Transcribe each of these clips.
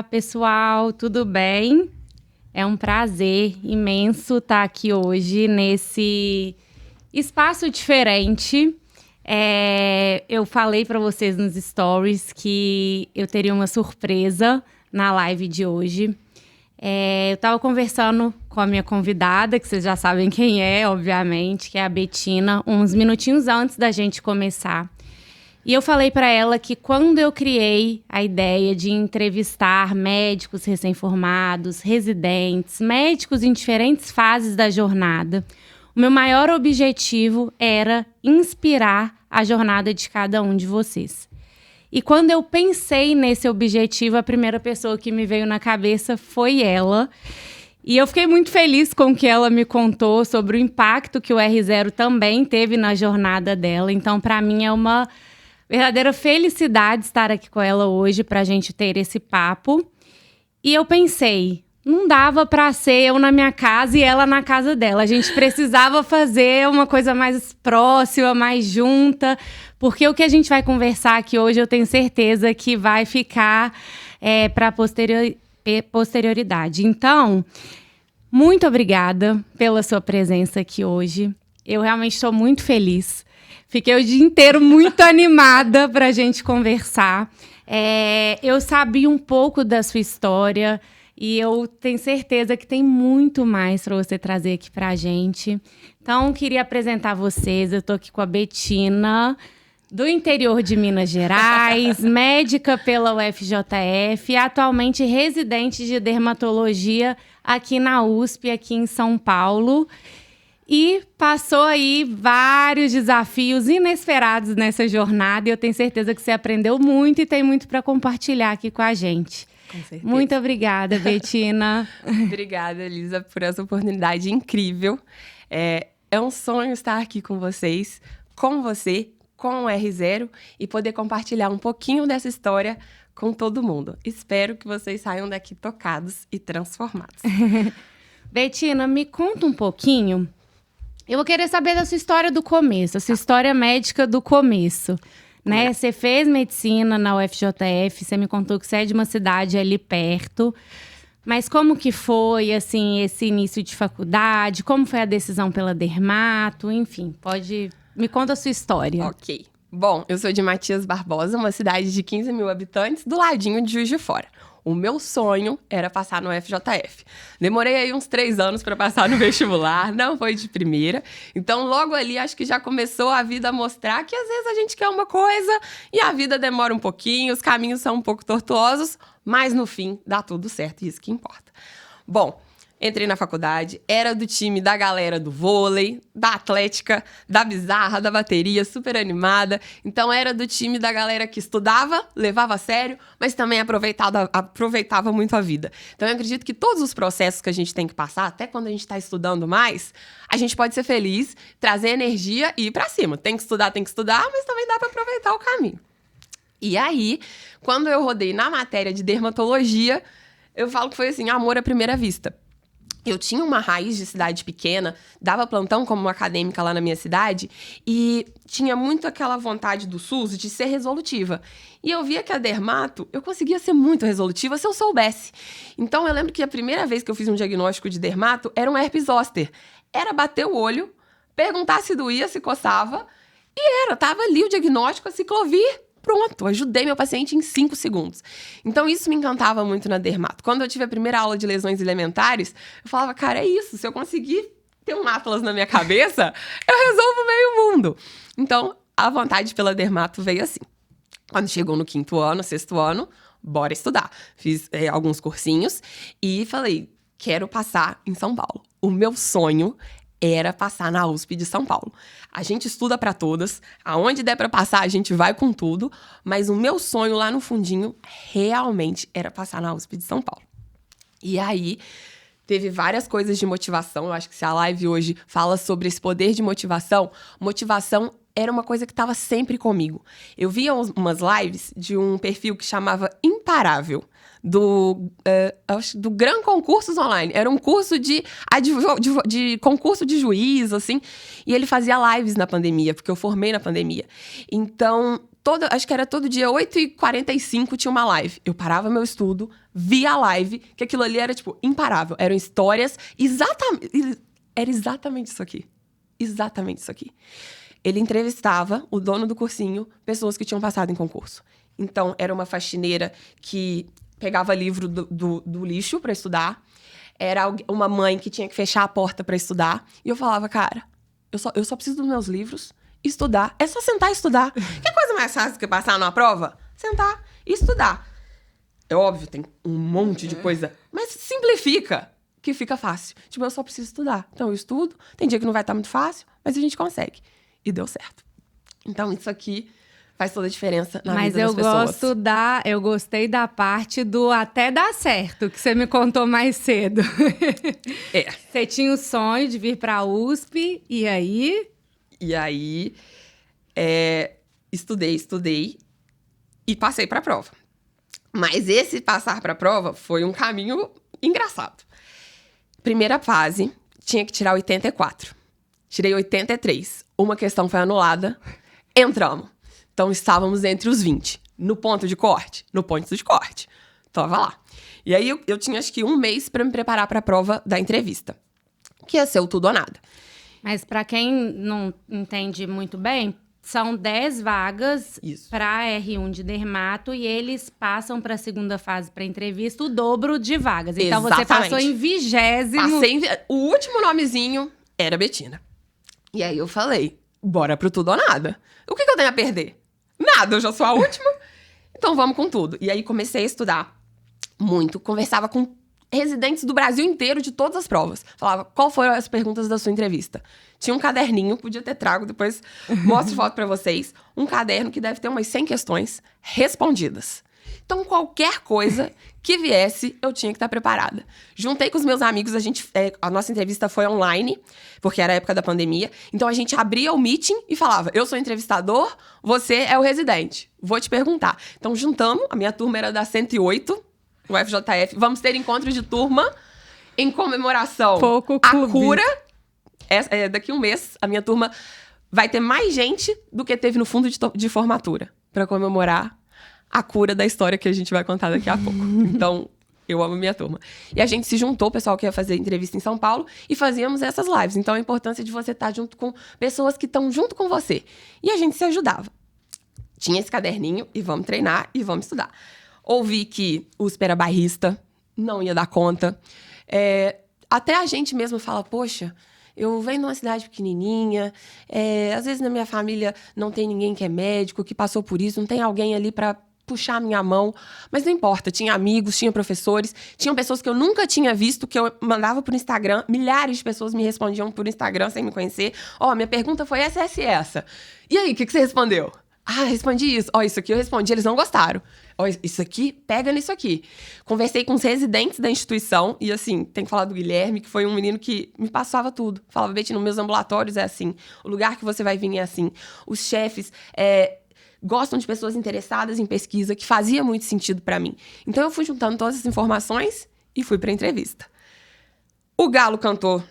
Olá, pessoal, tudo bem? É um prazer imenso estar aqui hoje nesse espaço diferente. Eu falei para vocês nos stories que eu teria uma surpresa na live de hoje. Eu estava conversando com a minha convidada, que vocês já sabem quem é, obviamente, que é a Betina, uns minutinhos antes da gente começar. E eu falei para ela que quando eu criei a ideia de entrevistar médicos recém-formados, residentes, médicos em diferentes fases da jornada, o meu maior objetivo era inspirar a jornada de cada um de vocês. E quando eu pensei nesse objetivo, a primeira pessoa que me veio na cabeça foi ela. E eu fiquei muito feliz com o que ela me contou sobre o impacto que o R0 também teve na jornada dela. Então, para mim, é uma verdadeira felicidade estar aqui com ela hoje para a gente ter esse papo. E eu pensei, não dava para ser eu na minha casa e ela na casa dela. A gente precisava fazer uma coisa mais próxima, mais junta, porque o que a gente vai conversar aqui hoje eu tenho certeza que vai ficar para posterioridade. Então, muito obrigada pela sua presença aqui hoje. Eu realmente estou muito feliz. Fiquei o dia inteiro muito animada para a gente conversar. Eu sabia um pouco da sua história e eu tenho certeza que tem muito mais para você trazer aqui para a gente. Então, queria apresentar vocês. Eu estou aqui com a Betina, do interior de Minas Gerais, médica pela UFJF, atualmente residente de dermatologia aqui na USP, aqui em São Paulo. E passou aí vários desafios inesperados nessa jornada. E eu tenho certeza que você aprendeu muito e tem muito para compartilhar aqui com a gente. Com certeza. Muito obrigada, Betina. Obrigada, Elisa, por essa oportunidade incrível. É um sonho estar aqui com vocês, com você, com o R0 e poder compartilhar um pouquinho dessa história com todo mundo. Espero que vocês saiam daqui tocados e transformados. Betina, me conta um pouquinho. Eu vou querer saber da sua história do começo, a sua história médica do começo, né? Você fez medicina na UFJF, você me contou que você é de uma cidade ali perto. Mas como que foi, assim, esse início de faculdade? Como foi a decisão pela dermato? Enfim, me conta a sua história. Ok. Bom, eu sou de Matias Barbosa, uma cidade de 15 mil habitantes, do ladinho de Juiz de Fora. O meu sonho era passar no FJF. Demorei aí uns 3 anos para passar no vestibular, não foi de primeira. Então, logo ali, acho que já começou a vida a mostrar que às vezes a gente quer uma coisa e a vida demora um pouquinho, os caminhos são um pouco tortuosos, mas no fim dá tudo certo, isso que importa. Bom, entrei na faculdade, era do time da galera do vôlei, da atlética, da bizarra, da bateria, super animada. Então, era do time da galera que estudava, levava a sério, mas também aproveitava muito a vida. Então, eu acredito que todos os processos que a gente tem que passar, até quando a gente está estudando mais, a gente pode ser feliz, trazer energia e ir pra cima. Tem que estudar, mas também dá para aproveitar o caminho. E aí, quando eu rodei na matéria de dermatologia, eu falo que foi assim, amor à primeira vista. Eu tinha uma raiz de cidade pequena, dava plantão como uma acadêmica lá na minha cidade e tinha muito aquela vontade do SUS de ser resolutiva. E eu via que a dermato, eu conseguia ser muito resolutiva se eu soubesse. Então, eu lembro que a primeira vez que eu fiz um diagnóstico de dermato era um herpes zoster. Era bater o olho, perguntar se doía, se coçava e tava ali o diagnóstico, a ciclovir. Pronto, ajudei meu paciente em 5 segundos. Então, isso me encantava muito na dermato. Quando eu tive a primeira aula de lesões elementares, eu falava, cara, é isso. Se eu conseguir ter um atlas na minha cabeça, eu resolvo meio mundo. Então, a vontade pela dermato veio assim. Quando chegou no 5º ano, 6º ano, bora estudar. Fiz alguns cursinhos e falei, quero passar em São Paulo. O meu sonho era passar na USP de São Paulo. A gente estuda para todas, aonde der para passar a gente vai com tudo, mas o meu sonho lá no fundinho realmente era passar na USP de São Paulo. E aí, teve várias coisas de motivação, eu acho que se a live hoje fala sobre esse poder de motivação era uma coisa que estava sempre comigo. Eu via umas lives de um perfil que chamava Imparável, do Gran Concursos Online. Era um curso de concurso de juiz, assim. E ele fazia lives na pandemia, porque eu formei na pandemia. Então, acho que era todo dia, 8h45, tinha uma live. Eu parava meu estudo, via a live, que aquilo ali era, tipo, imparável. Eram histórias, era exatamente isso aqui. Exatamente isso aqui. Ele entrevistava, o dono do cursinho, pessoas que tinham passado em concurso. Então, era uma faxineira que pegava livro do lixo pra estudar. Era uma mãe que tinha que fechar a porta pra estudar. E eu falava, cara, eu só preciso dos meus livros, estudar. É só sentar e estudar. Que coisa mais fácil que passar numa prova? Sentar e estudar. É óbvio, tem um monte de coisa, mas simplifica, que fica fácil. Tipo, eu só preciso estudar. Então, eu estudo. Tem dia que não vai estar muito fácil, mas a gente consegue. E deu certo. Então, isso aqui faz toda a diferença na vida das pessoas. Mas eu gostei da parte do até dar certo, que você me contou mais cedo. Você tinha o sonho de vir para a USP, e aí? E aí, estudei e passei para a prova. Mas esse passar para a prova foi um caminho engraçado. Primeira fase, tinha que tirar 84. Tirei 83. Uma questão foi anulada. Entramos. Então, estávamos entre os 20. No ponto de corte? No ponto de corte. Tava lá. E aí, eu tinha, acho que 1 mês para me preparar para a prova da entrevista. Que ia ser o tudo ou nada. Mas para quem não entende muito bem, são 10 vagas para R1 de dermato e eles passam para a segunda fase para entrevista o dobro de vagas. Então, Exatamente. Você passou em 20º. O último nomezinho era Betina. E aí eu falei, bora pro tudo ou nada. O que eu tenho a perder? Nada, eu já sou a última. Então vamos com tudo. E aí comecei a estudar muito. Conversava com residentes do Brasil inteiro de todas as provas. Falava, qual foram as perguntas da sua entrevista? Tinha um caderninho, podia ter trago, depois mostro foto pra vocês. Um caderno que deve ter umas 100 questões respondidas. Então, qualquer coisa que viesse, eu tinha que estar preparada. Juntei com os meus amigos, a nossa entrevista foi online, porque era a época da pandemia. Então, a gente abria o meeting e falava, eu sou entrevistador, você é o residente. Vou te perguntar. Então, juntamos, a minha turma era da 108, o FJF. Vamos ter encontro de turma em comemoração à cura. Daqui a 1 mês, a minha turma vai ter mais gente do que teve no fundo de formatura, para comemorar a cura da história que a gente vai contar daqui a pouco. Então, eu amo minha turma. E a gente se juntou, o pessoal que ia fazer entrevista em São Paulo, e fazíamos essas lives. Então, a importância de você estar junto com pessoas que estão junto com você. E a gente se ajudava. Tinha esse caderninho, e vamos treinar, e vamos estudar. Ouvi que USP era bairrista, não ia dar conta. Até a gente mesmo fala, poxa, eu venho de uma cidade pequenininha, às vezes na minha família não tem ninguém que é médico, que passou por isso, não tem alguém ali para puxar a minha mão, mas não importa, tinha amigos, tinha professores, tinham pessoas que eu nunca tinha visto, que eu mandava por Instagram, milhares de pessoas me respondiam por Instagram sem me conhecer. Minha pergunta foi essa. E aí, o que você respondeu? Respondi isso. Isso aqui eu respondi, eles não gostaram. Isso aqui, pega nisso aqui. Conversei com os residentes da instituição e, assim, tem que falar do Guilherme, que foi um menino que me passava tudo. Falava, Betty, nos meus ambulatórios é assim. O lugar que você vai vir é assim. Os chefes gostam de pessoas interessadas em pesquisa, que fazia muito sentido pra mim. Então, eu fui juntando todas essas informações e fui pra entrevista. O galo cantou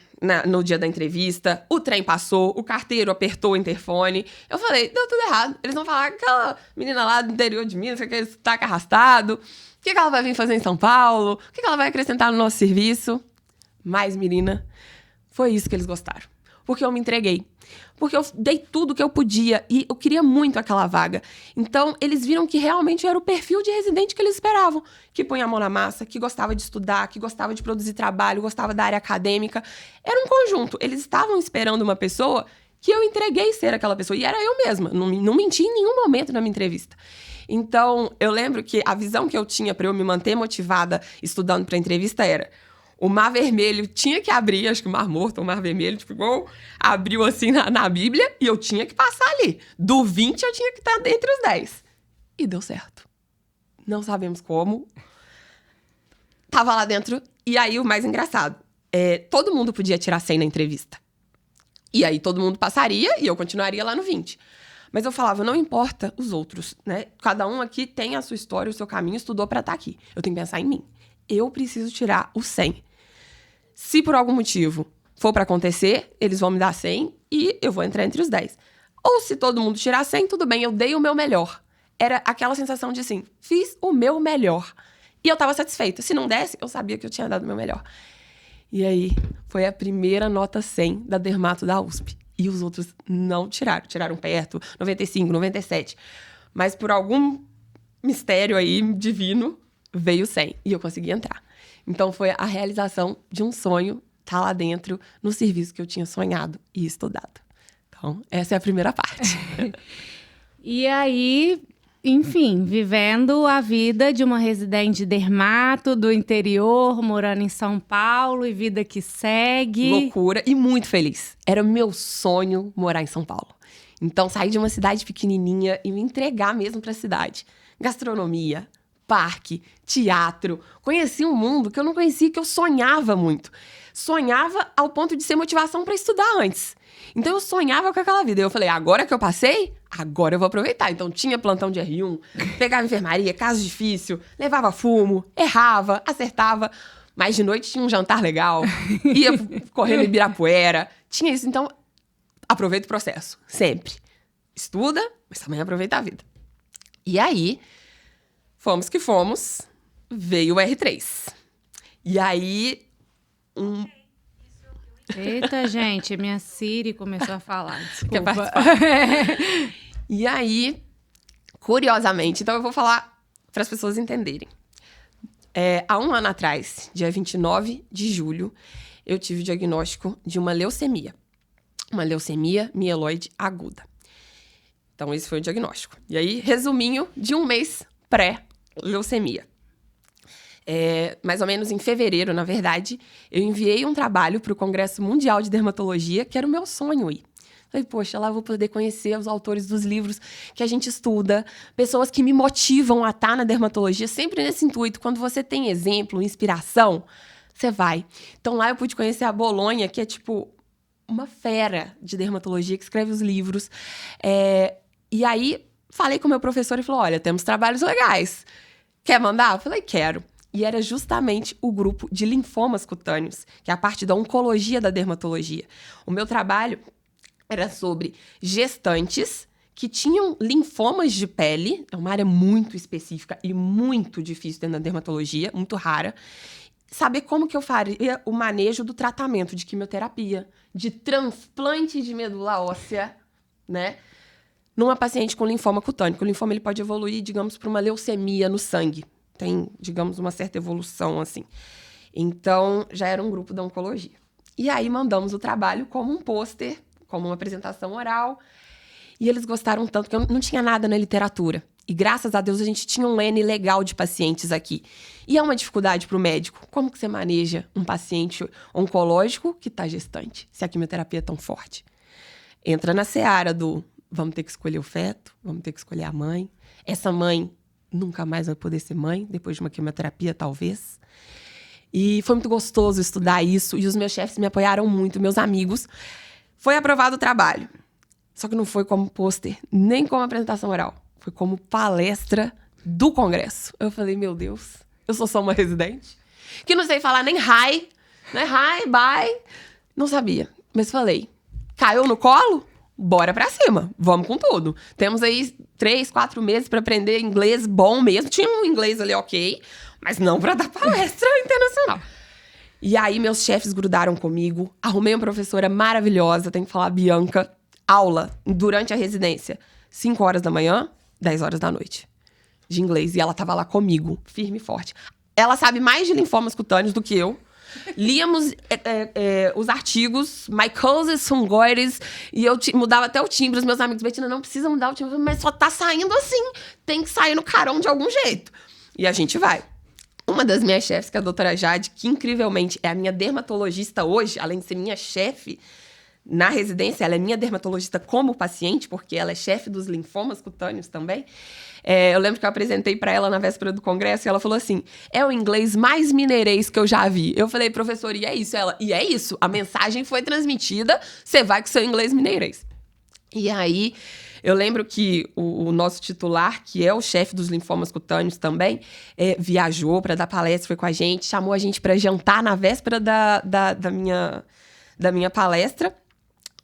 no dia da entrevista, o trem passou, o carteiro apertou o interfone. Eu falei, deu tudo errado. Eles vão falar, aquela menina lá do interior de Minas, com aquele sotaque arrastado, o que ela vai vir fazer em São Paulo? O que ela vai acrescentar no nosso serviço? Mas, menina, foi isso que eles gostaram. Porque eu me entreguei. Porque eu dei tudo que eu podia e eu queria muito aquela vaga. Então, eles viram que realmente era o perfil de residente que eles esperavam. Que punha a mão na massa, que gostava de estudar, que gostava de produzir trabalho, gostava da área acadêmica. Era um conjunto. Eles estavam esperando uma pessoa que eu entreguei ser aquela pessoa. E era eu mesma. Não menti em nenhum momento na minha entrevista. Então, eu lembro que a visão que eu tinha para eu me manter motivada estudando para a entrevista era: o Mar Vermelho tinha que abrir, acho que o Mar Morto, o Mar Vermelho, tipo, igual abriu assim na Bíblia, e eu tinha que passar ali. Do 20, eu tinha que estar entre os 10. E deu certo. Não sabemos como. Tava lá dentro, e aí o mais engraçado, todo mundo podia tirar 100 na entrevista. E aí todo mundo passaria, e eu continuaria lá no 20. Mas eu falava, não importa os outros, né? Cada um aqui tem a sua história, o seu caminho, estudou pra estar aqui. Eu tenho que pensar em mim. Eu preciso tirar os 100. Se por algum motivo for pra acontecer, eles vão me dar 100 e eu vou entrar entre os 10. Ou se todo mundo tirar 100, tudo bem, eu dei o meu melhor. Era aquela sensação de assim, fiz o meu melhor. E eu tava satisfeita. Se não desse, eu sabia que eu tinha dado o meu melhor. E aí, foi a primeira nota 100 da Dermato da USP. E os outros não tiraram. Tiraram perto, 95, 97. Mas por algum mistério aí divino, veio 100. E eu consegui entrar. Então, foi a realização de um sonho estar lá dentro, no serviço que eu tinha sonhado e estudado. Então, essa é a primeira parte. E aí, enfim, vivendo a vida de uma residente dermato do interior, morando em São Paulo e vida que segue. Loucura e muito feliz. Era meu sonho morar em São Paulo. Então, sair de uma cidade pequenininha e me entregar mesmo para a cidade. Gastronomia, parque, teatro. Conheci um mundo que eu não conhecia, que eu sonhava muito. Sonhava ao ponto de ser motivação para estudar antes. Então, eu sonhava com aquela vida. Eu falei, agora que eu passei, agora eu vou aproveitar. Então, tinha plantão de R1, pegava enfermaria, caso difícil, levava fumo, errava, acertava. Mas de noite tinha um jantar legal, ia correndo em Ibirapuera. Tinha isso, então, aproveita o processo, sempre. Estuda, mas também aproveita a vida. E aí, fomos que fomos, veio o R3. E aí, Eita, gente, minha Siri começou a falar, Quer desculpa. E aí, curiosamente, então eu vou falar para as pessoas entenderem. Há um ano atrás, dia 29 de julho, eu tive o diagnóstico de uma leucemia. Uma leucemia mieloide aguda. Então, esse foi o diagnóstico. E aí, resuminho de um mês pré-leucemia. Mais ou menos em fevereiro, na verdade, eu enviei um trabalho para o Congresso Mundial de Dermatologia, que era o meu sonho ir. Falei, poxa, lá eu vou poder conhecer os autores dos livros que a gente estuda, pessoas que me motivam a estar na dermatologia, sempre nesse intuito. Quando você tem exemplo, inspiração, você vai. Então, lá eu pude conhecer a Bolonha, que é tipo uma fera de dermatologia, que escreve os livros. E aí, falei com o meu professor e falou, olha, temos trabalhos legais. Quer mandar? Eu falei, quero. E era justamente o grupo de linfomas cutâneos, que é a parte da oncologia da dermatologia. O meu trabalho era sobre gestantes que tinham linfomas de pele, é uma área muito específica e muito difícil dentro da dermatologia, muito rara. Saber como que eu faria o manejo do tratamento de quimioterapia, de transplante de medula óssea, né? Numa paciente com linfoma cutâneo. O linfoma ele pode evoluir, digamos, para uma leucemia no sangue. Tem, digamos, uma certa evolução, assim. Então, já era um grupo da oncologia. E aí, mandamos o trabalho como um pôster, como uma apresentação oral. E eles gostaram tanto, que eu não tinha nada na literatura. E, graças a Deus, a gente tinha um N legal de pacientes aqui. E é uma dificuldade para o médico. Como que você maneja um paciente oncológico que está gestante, se a quimioterapia é tão forte? Entra na seara do vamos ter que escolher o feto, vamos ter que escolher a mãe. Essa mãe nunca mais vai poder ser mãe, depois de uma quimioterapia, talvez. E foi muito gostoso estudar isso. E os meus chefes me apoiaram muito, meus amigos. Foi aprovado o trabalho. Só que não foi como pôster, nem como apresentação oral. Foi como palestra do congresso. Eu falei, meu Deus, eu sou só uma residente? Que não sei falar nem hi, né? Hi, bye. Não sabia. Mas falei, caiu no colo? Bora pra cima, vamos com tudo. Temos aí 3, 4 meses pra aprender inglês bom mesmo. Tinha um inglês ali ok, mas não pra dar palestra internacional. E aí meus chefes grudaram comigo. Arrumei uma professora maravilhosa, tem que falar, Bianca. Aula durante a residência, 5 horas da manhã, 10 horas da noite. De inglês. E ela tava lá comigo, firme e forte. Ela sabe mais de linfomas cutâneos do que eu. Líamos os artigos, mycosis fungoides, e eu mudava até o timbre. Os meus amigos, Betina, não precisa mudar o timbre, mas só tá saindo assim. Tem que sair no carão de algum jeito. E a gente vai. Uma das minhas chefes, que é a doutora Jade, que incrivelmente é a minha dermatologista hoje, além de ser minha chefe na residência, ela é minha dermatologista como paciente, porque ela é chefe dos linfomas cutâneos também. Eu lembro que eu apresentei para ela na véspera do congresso e ela falou assim, é o inglês mais mineirês que eu já vi. Eu falei, professora, e é isso? Ela, e é isso, a mensagem foi transmitida, você vai com seu inglês mineirês. E aí, eu lembro que o nosso titular, que é o chefe dos linfomas cutâneos também, viajou para dar palestra, foi com a gente, chamou a gente para jantar na véspera da minha palestra.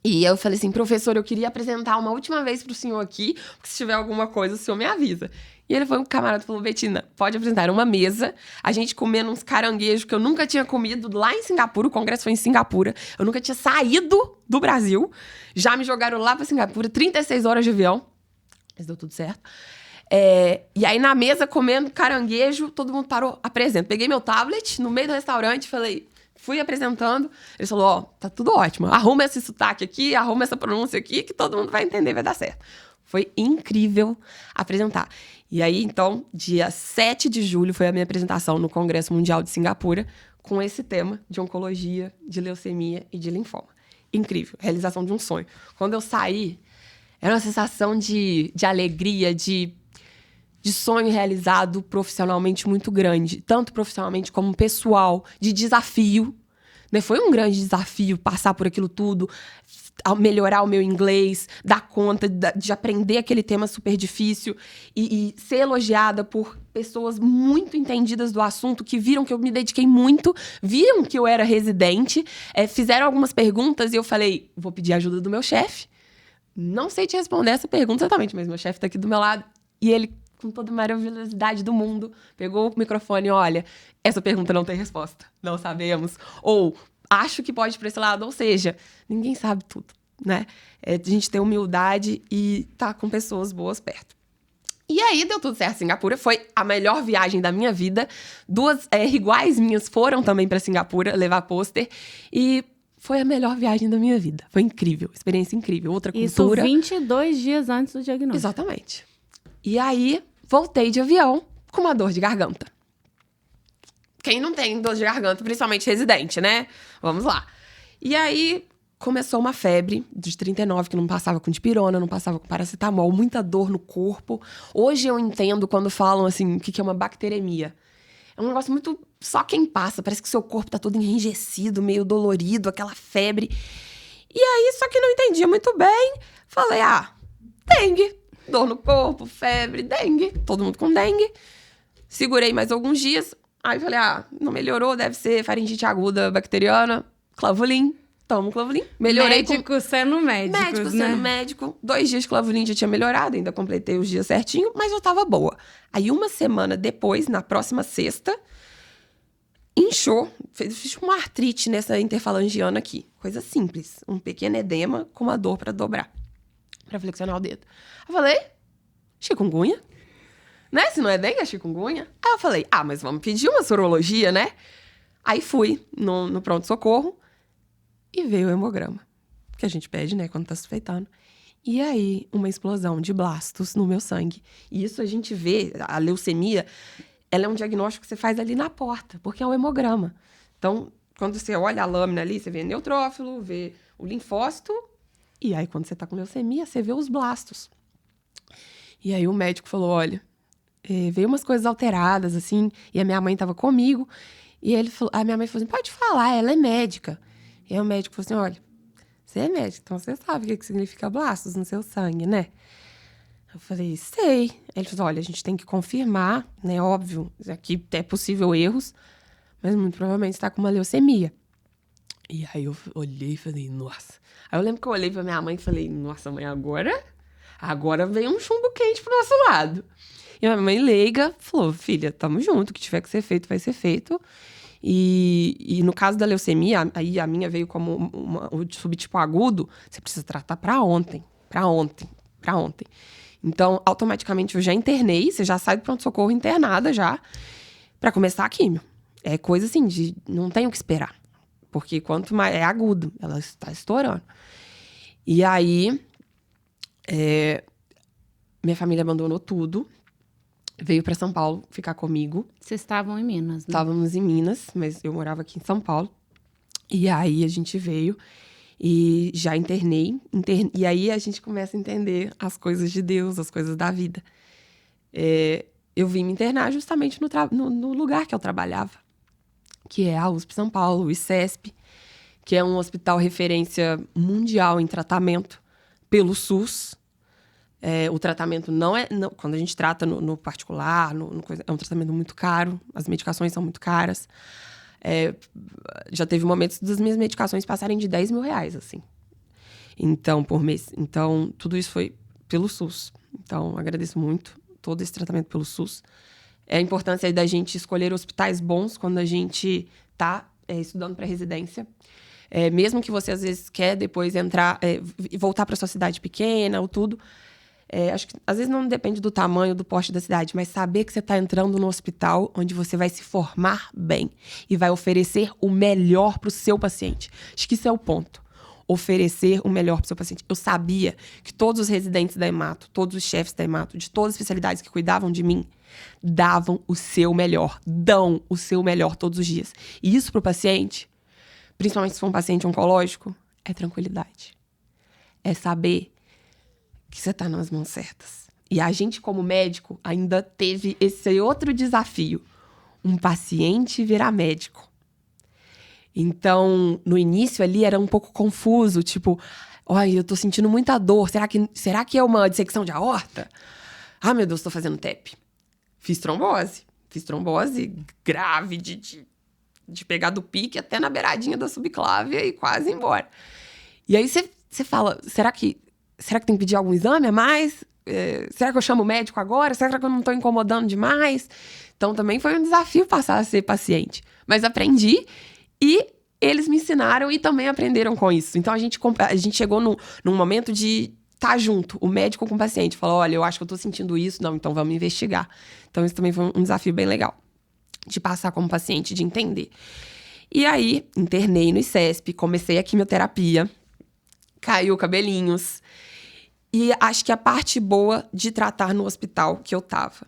E eu falei assim, professor, eu queria apresentar uma última vez pro senhor aqui, porque se tiver alguma coisa, o senhor me avisa. E ele foi um camarada e falou, Betina, pode apresentar uma mesa, a gente comendo uns caranguejos que eu nunca tinha comido lá em Singapura, o congresso foi em Singapura, eu nunca tinha saído do Brasil, já me jogaram lá pra Singapura, 36 horas de avião, mas deu tudo certo. E aí na mesa, comendo caranguejo, todo mundo parou, apresenta. Peguei meu tablet no meio do restaurante, fui apresentando. Ele falou, ó, tá tudo ótimo. Arruma esse sotaque aqui, arruma essa pronúncia aqui, que todo mundo vai entender, vai dar certo. Foi incrível apresentar. E aí, então, dia 7 de julho foi a minha apresentação no Congresso Mundial de Singapura, com esse tema de oncologia, de leucemia e de linfoma. Incrível, realização de um sonho. Quando eu saí, era uma sensação de alegria, de sonho realizado profissionalmente muito grande. Tanto profissionalmente como pessoal, de desafio. Né? Foi um grande desafio passar por aquilo tudo, melhorar o meu inglês, dar conta de aprender aquele tema super difícil e ser elogiada por pessoas muito entendidas do assunto, que viram que eu me dediquei muito, viram que eu era residente, fizeram algumas perguntas e eu falei, vou pedir ajuda do meu chefe. Não sei te responder essa pergunta exatamente, mas meu chefe tá aqui do meu lado e ele, com toda a maravilhosidade do mundo, pegou o microfone e olha, essa pergunta não tem resposta, não sabemos. Ou, acho que pode ir para esse lado, ou seja, ninguém sabe tudo, né? A gente ter humildade e tá com pessoas boas perto. E aí, deu tudo certo. Singapura foi a melhor viagem da minha vida. Duas iguais minhas foram também para Singapura levar pôster e foi a melhor viagem da minha vida. Foi incrível, experiência incrível, outra cultura. Isso 22 dias antes do diagnóstico. Exatamente. E aí, voltei de avião com uma dor de garganta. Quem não tem dor de garganta, principalmente residente, né? Vamos lá. E aí, começou uma febre de 39, que não passava com dipirona, não passava com paracetamol, muita dor no corpo. Hoje eu entendo quando falam, assim, o que é uma bacteremia. É um negócio muito... Só quem passa, parece que seu corpo tá todo enrijecido, meio dolorido, aquela febre. E aí, só que não entendia muito bem. Falei, dengue. Dor no corpo, febre, dengue. Todo mundo com dengue. Segurei mais alguns dias. Aí falei, não melhorou, deve ser faringite aguda bacteriana. Clavulin. Tomo Clavulin. Melhorei. Médico sendo médico, Médico sendo médico. 2 dias de Clavulin já tinha melhorado. Ainda completei os dias certinho, mas eu tava boa. Aí uma semana depois, na próxima sexta, inchou. Fiz uma artrite nessa interfalangiana aqui. Coisa simples. Um pequeno edema com uma dor pra dobrar. Pra flexionar o dedo. Eu falei, chikungunya? Né? Se não é dengue, é chikungunya. Aí eu falei, mas vamos pedir uma sorologia, né? Aí fui no pronto-socorro e veio o hemograma. Que a gente pede, né, quando tá suspeitando. E aí, uma explosão de blastos no meu sangue. E isso a gente vê, a leucemia, ela é um diagnóstico que você faz ali na porta, porque é o hemograma. Então, quando você olha a lâmina ali, você vê neutrófilo, vê o linfócito. E aí, quando você tá com leucemia, você vê os blastos. E aí, o médico falou, olha, veio umas coisas alteradas, assim, e a minha mãe tava comigo. E a minha mãe falou assim, pode falar, ela é médica. E aí, o médico falou assim, olha, você é médico, então você sabe o que significa blastos no seu sangue, né? Eu falei, sei. Aí ele falou, olha, a gente tem que confirmar, né, óbvio, aqui é possível erros, mas muito provavelmente você tá com uma leucemia. E aí, eu olhei e falei, nossa... Aí eu lembro que eu olhei pra minha mãe e falei, nossa, mãe, agora vem um chumbo quente pro nosso lado. E a minha mãe leiga falou, filha, tamo junto, o que tiver que ser feito, vai ser feito. E no caso da leucemia, aí a minha veio como o subtipo agudo, você precisa tratar pra ontem. Então, automaticamente eu já internei, você já sai do pronto-socorro internada já, pra começar a químio. É coisa assim, não tem o que esperar. Porque quanto mais... É agudo, ela está estourando. E aí, minha família abandonou tudo. Veio para São Paulo ficar comigo. Vocês estavam em Minas, né? Estávamos em Minas, mas eu morava aqui em São Paulo. E aí, a gente veio e já internei. E aí, a gente começa a entender as coisas de Deus, as coisas da vida. Eu vim me internar justamente no lugar que eu trabalhava. Que é a USP São Paulo, o ICESP, que é um hospital referência mundial em tratamento pelo SUS. O tratamento quando a gente trata no particular, é um tratamento muito caro, as medicações são muito caras. Já teve momentos das minhas medicações passarem de 10 mil reais, assim. Então, por mês. Então, tudo isso foi pelo SUS. Então, agradeço muito todo esse tratamento pelo SUS. É a importância aí da gente escolher hospitais bons quando a gente tá estudando para residência. Mesmo que você, às vezes, quer depois entrar, voltar para sua cidade pequena ou tudo. Acho que, às vezes, não depende do tamanho, do porte da cidade, mas saber que você está entrando no hospital onde você vai se formar bem e vai oferecer o melhor para o seu paciente. Acho que isso é o ponto. Oferecer o melhor para o seu paciente. Eu sabia que todos os residentes da Hemato, todos os chefes da Hemato, de todas as especialidades que cuidavam de mim, davam o seu melhor, dão o seu melhor todos os dias. E isso para o paciente, principalmente se for um paciente oncológico, é tranquilidade. É saber que você está nas mãos certas. E a gente, como médico, ainda teve esse outro desafio. Um paciente virar médico. Então, no início ali era um pouco confuso, tipo, olha, eu tô sentindo muita dor, será que é uma dissecção de aorta? Ah, meu Deus, tô fazendo TEP. Fiz trombose grave, de pegar do pique até na beiradinha da subclávia e quase ir embora. E aí você fala, será que tem que pedir algum exame a mais? Será que eu chamo o médico agora? Será que eu não tô incomodando demais? Então, também foi um desafio passar a ser paciente. Mas aprendi e eles me ensinaram e também aprenderam com isso. Então, a gente chegou num momento de estar junto, o médico com o paciente. Falou, olha, eu acho que eu tô sentindo isso. Não, então vamos investigar. Então, isso também foi um desafio bem legal. De passar como paciente, de entender. E aí, internei no ICESP, comecei a quimioterapia. Caiu cabelinhos. E acho que a parte boa de tratar no hospital que eu tava.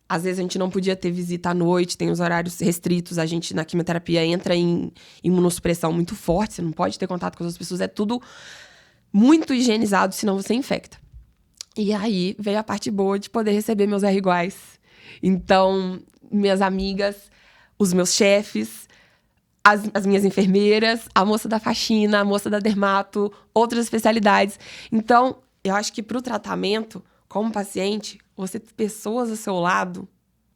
Às vezes a gente não podia ter visita à noite, tem os horários restritos, a gente na quimioterapia entra em imunossupressão muito forte, você não pode ter contato com as outras pessoas, é tudo muito higienizado, senão você infecta. E aí veio a parte boa de poder receber meus R iguais. Então, minhas amigas, os meus chefes, as minhas enfermeiras, a moça da faxina, a moça da dermato, outras especialidades. Então, eu acho que para o tratamento, como paciente, você ter pessoas ao seu lado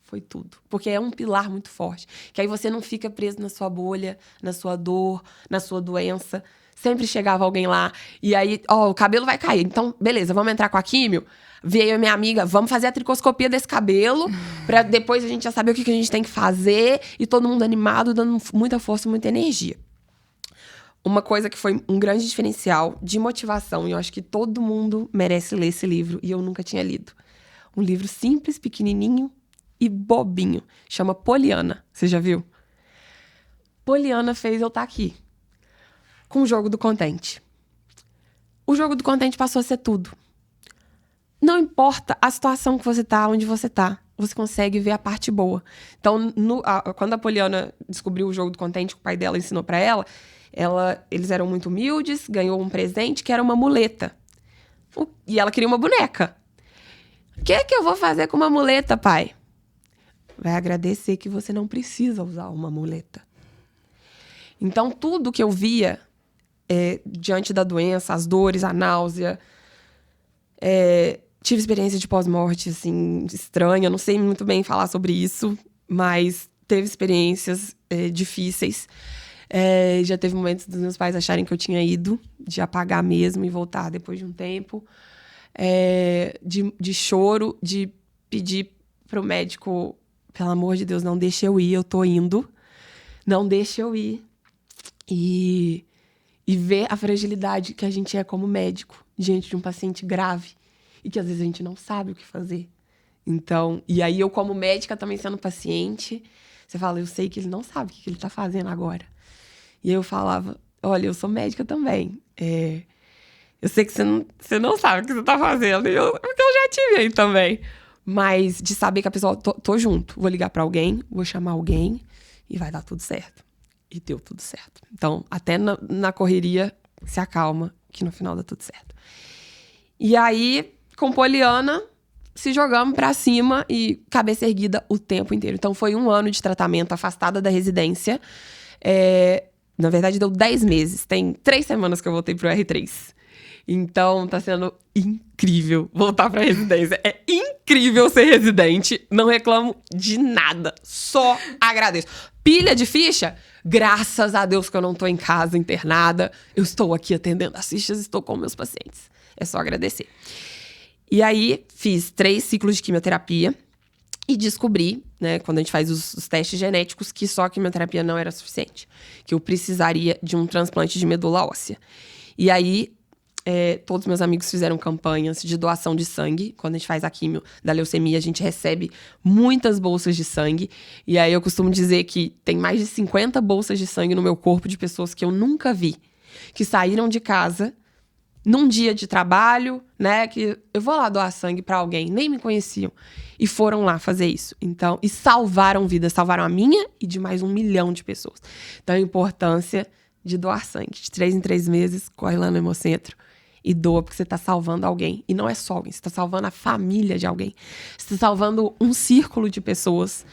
foi tudo. Porque é um pilar muito forte. Que aí você não fica preso na sua bolha, na sua dor, na sua doença. Sempre chegava alguém lá. E aí, o cabelo vai cair. Então, beleza, vamos entrar com a químio? Veio a minha amiga, vamos fazer a tricoscopia desse cabelo, pra depois a gente já saber o que a gente tem que fazer. E todo mundo animado, dando muita força, muita energia. Uma coisa que foi um grande diferencial de motivação, e eu acho que todo mundo merece ler esse livro, e eu nunca tinha lido. Um livro simples, pequenininho e bobinho. Chama Poliana. Você já viu? Poliana fez eu estar aqui. Com o Jogo do Contente. O Jogo do Contente passou a ser tudo. Não importa a situação que você tá, onde você tá. Você consegue ver a parte boa. Então, quando a Poliana descobriu o Jogo do Contente, que o pai dela ensinou pra ela, eles eram muito humildes, ganhou um presente que era uma muleta. E ela queria uma boneca. O que eu vou fazer com uma muleta, pai? Vai agradecer que você não precisa usar uma muleta. Então, tudo que eu via diante da doença, as dores, a náusea, tive experiência de pós-morte, assim, estranha. Não sei muito bem falar sobre isso, mas teve experiências difíceis. Já teve momentos dos meus pais acharem que eu tinha ido, de apagar mesmo e voltar depois de um tempo. De choro, de pedir pro médico, pelo amor de Deus, não deixa eu ir, eu tô indo. Não deixa eu ir. E ver a fragilidade que a gente é como médico diante de um paciente grave e que às vezes a gente não sabe o que fazer. Então, e aí eu como médica também sendo paciente, você fala, eu sei que ele não sabe o que ele tá fazendo agora. E aí eu falava, olha, eu sou médica também. Eu sei que você não sabe o que você tá fazendo, porque eu já tive aí também. Mas de saber que a pessoa, tô junto, vou ligar pra alguém, vou chamar alguém e vai dar tudo certo. E deu tudo certo. Então, até na correria, se acalma, que no final dá tudo certo. E aí, com Poliana, se jogamos pra cima e cabeça erguida o tempo inteiro. Então, foi 1 ano de tratamento, afastada da residência. Na verdade, deu 10 meses. Tem 3 semanas que eu voltei pro R3. Então, tá sendo incrível voltar pra residência. É incrível ser residente. Não reclamo de nada. Só agradeço. Pilha de ficha? Graças a Deus que eu não tô em casa internada. Eu estou aqui atendendo as fichas, estou com meus pacientes. É só agradecer. E aí, fiz 3 ciclos de quimioterapia e descobri, né, quando a gente faz os testes genéticos, que só a quimioterapia não era suficiente. Que eu precisaria de um transplante de medula óssea. E aí, todos meus amigos fizeram campanhas de doação de sangue. Quando a gente faz a quimio da leucemia, a gente recebe muitas bolsas de sangue. E aí, eu costumo dizer que tem mais de 50 bolsas de sangue no meu corpo de pessoas que eu nunca vi. Que saíram de casa num dia de trabalho, né, que eu vou lá doar sangue pra alguém, nem me conheciam, e foram lá fazer isso. Então, e salvaram vidas, salvaram a minha e de mais 1 milhão de pessoas. Então, a importância de doar sangue. De 3 em 3 meses, corre lá no Hemocentro e doa, porque você tá salvando alguém. E não é só alguém, você tá salvando a família de alguém. Você tá salvando um círculo de pessoas,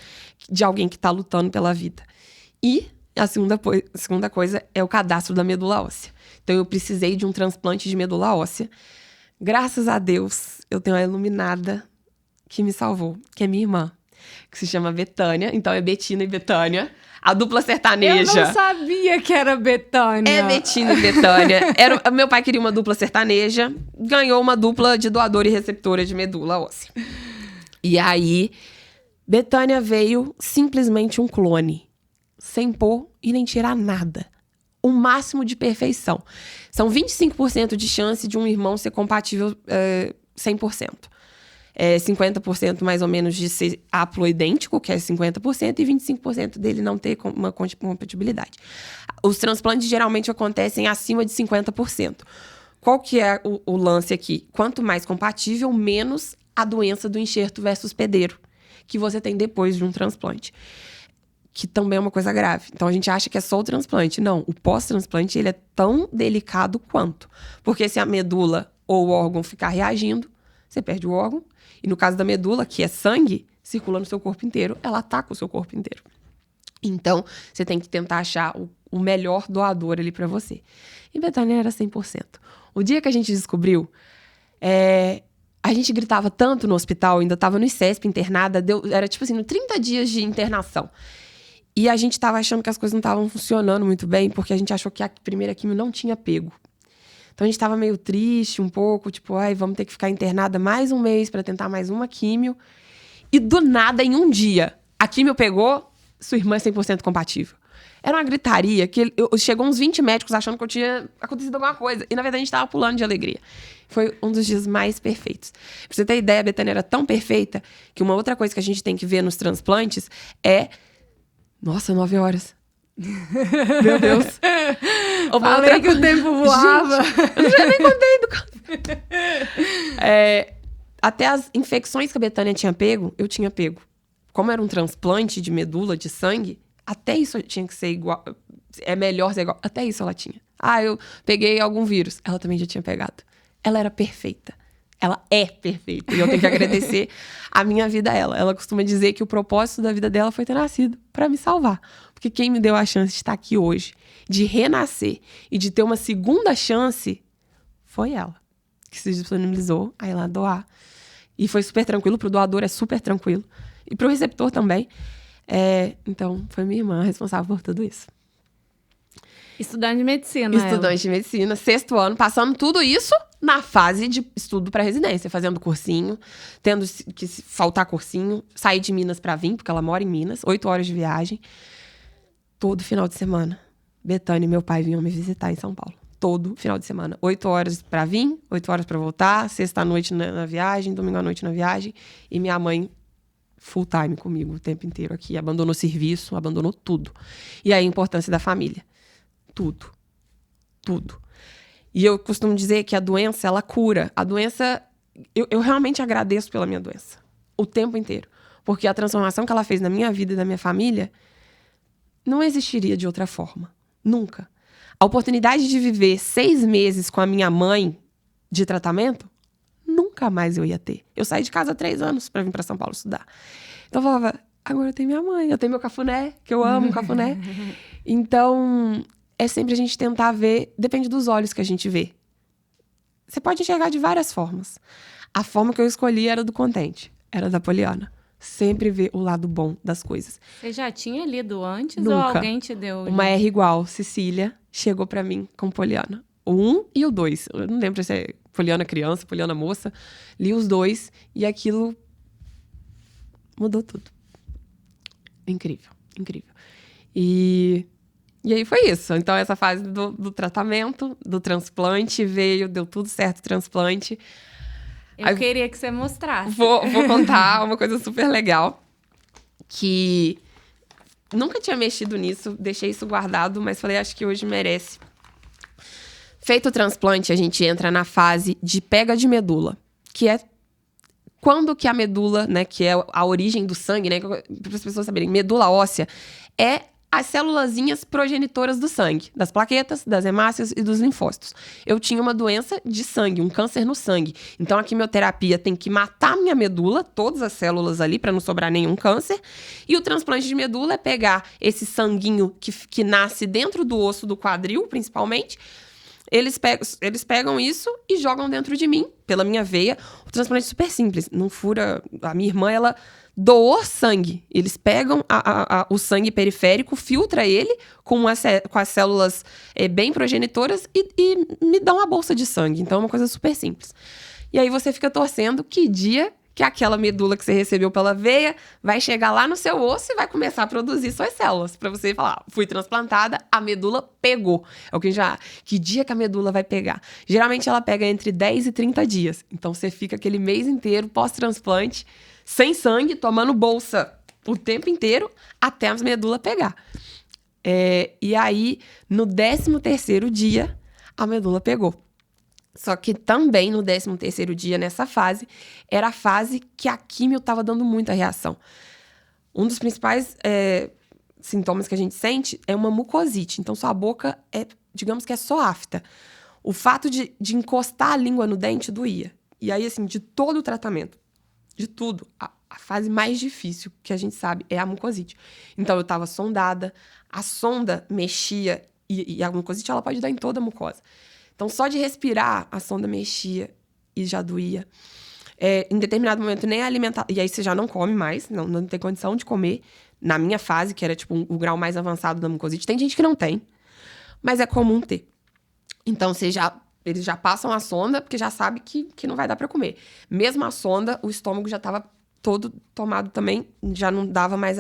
de alguém que tá lutando pela vida. E a segunda coisa é o cadastro da medula óssea. Então, eu precisei de um transplante de medula óssea. Graças a Deus, eu tenho uma iluminada que me salvou, que é minha irmã, que se chama Betânia. Então, é Betina e Betânia, a dupla sertaneja. Eu não sabia que era Betânia. É Betina e Betânia. Meu pai queria uma dupla sertaneja, ganhou uma dupla de doadora e receptora de medula óssea. E aí, Betânia veio simplesmente um clone, sem pôr e nem tirar nada. O máximo de perfeição. São 25% de chance de um irmão ser compatível 100%. 50% mais ou menos de ser haploidêntico, que é 50%, e 25% dele não ter uma compatibilidade. Os transplantes geralmente acontecem acima de 50%. Qual que é o lance aqui? Quanto mais compatível, menos a doença do enxerto versus pedeiro, que você tem depois de um transplante. Que também é uma coisa grave. Então, a gente acha que é só o transplante. Não, o pós-transplante, ele é tão delicado quanto. Porque se a medula ou o órgão ficar reagindo, você perde o órgão. E no caso da medula, que é sangue, circula no seu corpo inteiro, ela ataca o seu corpo inteiro. Então, você tem que tentar achar o melhor doador ali pra você. E Betânia era 100%. O dia que a gente descobriu, a gente gritava tanto no hospital, ainda tava no ICESP internada, era tipo assim, no 30 dias de internação. E a gente tava achando que as coisas não estavam funcionando muito bem, porque a gente achou que a primeira quimio não tinha pego. Então, a gente tava meio triste um pouco, tipo, vamos ter que ficar internada mais um mês pra tentar mais uma quimio. E do nada, em um dia, a quimio pegou, sua irmã é 100% compatível. Era uma gritaria que chegou uns 20 médicos achando que eu tinha acontecido alguma coisa. E, na verdade, a gente tava pulando de alegria. Foi um dos dias mais perfeitos. Pra você ter ideia, a Betânia era tão perfeita que uma outra coisa que a gente tem que ver nos transplantes é... Nossa, 9 horas. Meu Deus. Falei que o tempo voava. Gente, eu já nem contei até as infecções que a Betânia tinha pego, eu tinha pego. Como era um transplante de medula, de sangue, até isso tinha que ser igual. É melhor ser igual. Até isso ela tinha. Eu peguei algum vírus. Ela também já tinha pegado. Ela era perfeita. Ela é perfeita. E eu tenho que agradecer a minha vida a ela. Ela costuma dizer que o propósito da vida dela foi ter nascido pra me salvar. Porque quem me deu a chance de estar aqui hoje, de renascer e de ter uma segunda chance, foi ela. Que se disponibilizou a ir lá doar. E foi super tranquilo. Pro doador é super tranquilo. E pro receptor também. Então, foi minha irmã responsável por tudo isso. Estudante de medicina. Estudante de medicina, 6º ano, passando tudo isso na fase de estudo para residência, fazendo cursinho, tendo que faltar cursinho, sair de Minas para vir, porque ela mora em Minas, 8 horas de viagem. Todo final de semana, Betânia e meu pai vinham me visitar em São Paulo. Todo final de semana. 8 horas para vir, 8 horas para voltar, sexta à noite na viagem, domingo à noite na viagem. E minha mãe full time comigo o tempo inteiro aqui. Abandonou serviço, abandonou tudo. E aí a importância da família. Tudo. Tudo. E eu costumo dizer que a doença, ela cura. A doença... Eu realmente agradeço pela minha doença. O tempo inteiro. Porque a transformação que ela fez na minha vida e na minha família não existiria de outra forma. Nunca. A oportunidade de viver 6 meses com a minha mãe de tratamento, nunca mais eu ia ter. Eu saí de casa há 3 anos para vir para São Paulo estudar. Então eu falava, agora eu tenho minha mãe, eu tenho meu cafuné, que eu amo cafuné. Então... é sempre a gente tentar ver, depende dos olhos que a gente vê. Você pode enxergar de várias formas. A forma que eu escolhi era do contente, era da Poliana. sempre ver o lado bom das coisas. Você já tinha lido antes Nunca. ou alguém te deu? Uma R igual, Cecília, chegou pra mim com Poliana. O 1 e o 2. Eu não lembro se é Poliana criança, Poliana moça. Li os dois e aquilo mudou tudo. Incrível, incrível. E aí foi isso. Então, essa fase do tratamento, do transplante, deu tudo certo o transplante. Eu queria que você mostrasse. Vou contar uma coisa super legal, que nunca tinha mexido nisso, deixei isso guardado, mas falei, acho que hoje merece. Feito o transplante, a gente entra na fase de pega de medula, que é quando que a medula, né, que é a origem do sangue, né, para as pessoas saberem, medula óssea é as célulazinhas progenitoras do sangue, das plaquetas, das hemácias e dos linfócitos. Eu tinha uma doença de sangue, um câncer no sangue. Então, a quimioterapia tem que matar a minha medula, todas as células ali, para não sobrar nenhum câncer. E o transplante de medula é pegar esse sanguinho que nasce dentro do osso do quadril, principalmente. Eles pegam isso e jogam dentro de mim, pela minha veia. O transplante é super simples, não fura... A minha irmã, ela doou sangue. Eles pegam o sangue periférico, filtra ele com as células bem progenitoras e me dão a bolsa de sangue. Então, é uma coisa super simples. E aí, você fica torcendo que dia que aquela medula que você recebeu pela veia vai chegar lá no seu osso e vai começar a produzir suas células. Pra você falar, fui transplantada, a medula pegou. É o que já... Que dia que a medula vai pegar? Geralmente, ela pega entre 10 e 30 dias. Então, você fica aquele mês inteiro pós-transplante, sem sangue, tomando bolsa o tempo inteiro, até a medula pegar. E aí, no 13º dia, a medula pegou. Só que também no 13º dia, nessa fase, era a fase que a químio estava dando muita reação. Um dos principais sintomas que a gente sente é uma mucosite. Então, sua boca digamos que é só afta. O fato de encostar a língua no dente doía. E aí, assim, de todo o tratamento, de tudo, a fase mais difícil que a gente sabe é a mucosite. Então, eu estava sondada, a sonda mexia, e a mucosite ela pode dar em toda a mucosa. Então, só de respirar, a sonda mexia e já doía. Em determinado momento, nem alimentar... E aí, você já não come mais, não tem condição de comer. Na minha fase, que era, tipo, o grau mais avançado da mucosite. Tem gente que não tem, mas é comum ter. Então, eles já passam a sonda, porque já sabe que não vai dar pra comer. Mesmo a sonda, o estômago já estava todo tomado também, já não dava mais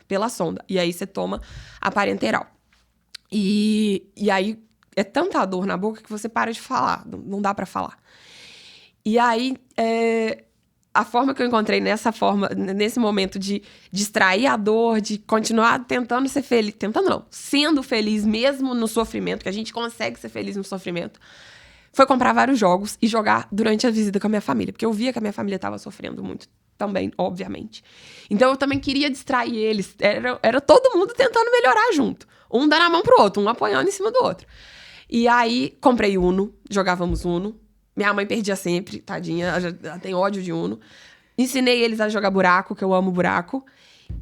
pela sonda. E aí, você toma a parenteral. E aí... É tanta dor na boca que você para de falar. Não dá pra falar. E aí, a forma que eu encontrei nesse momento de distrair a dor, de continuar tentando ser feliz... Tentando não. Sendo feliz mesmo no sofrimento, que a gente consegue ser feliz no sofrimento, foi comprar vários jogos e jogar durante a visita com a minha família. Porque eu via que a minha família estava sofrendo muito também, obviamente. Então, eu também queria distrair eles. Era todo mundo tentando melhorar junto. Um dando a mão pro outro, um apoiando em cima do outro. E aí, comprei Uno, jogávamos Uno. Minha mãe perdia sempre, tadinha, ela tem ódio de Uno. Ensinei eles a jogar buraco, que eu amo buraco.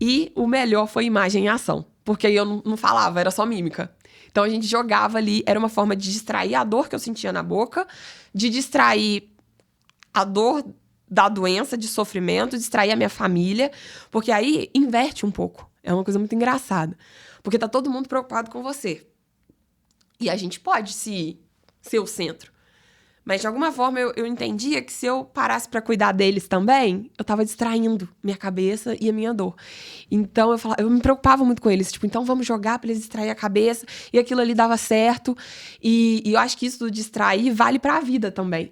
E o melhor foi imagem e ação, porque eu não falava, era só mímica. Então, a gente jogava ali, era uma forma de distrair a dor que eu sentia na boca, de distrair a dor da doença, de sofrimento, distrair a minha família, porque aí inverte um pouco. É uma coisa muito engraçada, porque tá todo mundo preocupado com você. E a gente pode ser o centro. Mas, de alguma forma, eu entendia que se eu parasse pra cuidar deles também, eu tava distraindo minha cabeça e a minha dor. Então, eu me preocupava muito com eles. Tipo, então vamos jogar pra eles distrair a cabeça. E aquilo ali dava certo. E eu acho que isso do distrair vale pra vida também.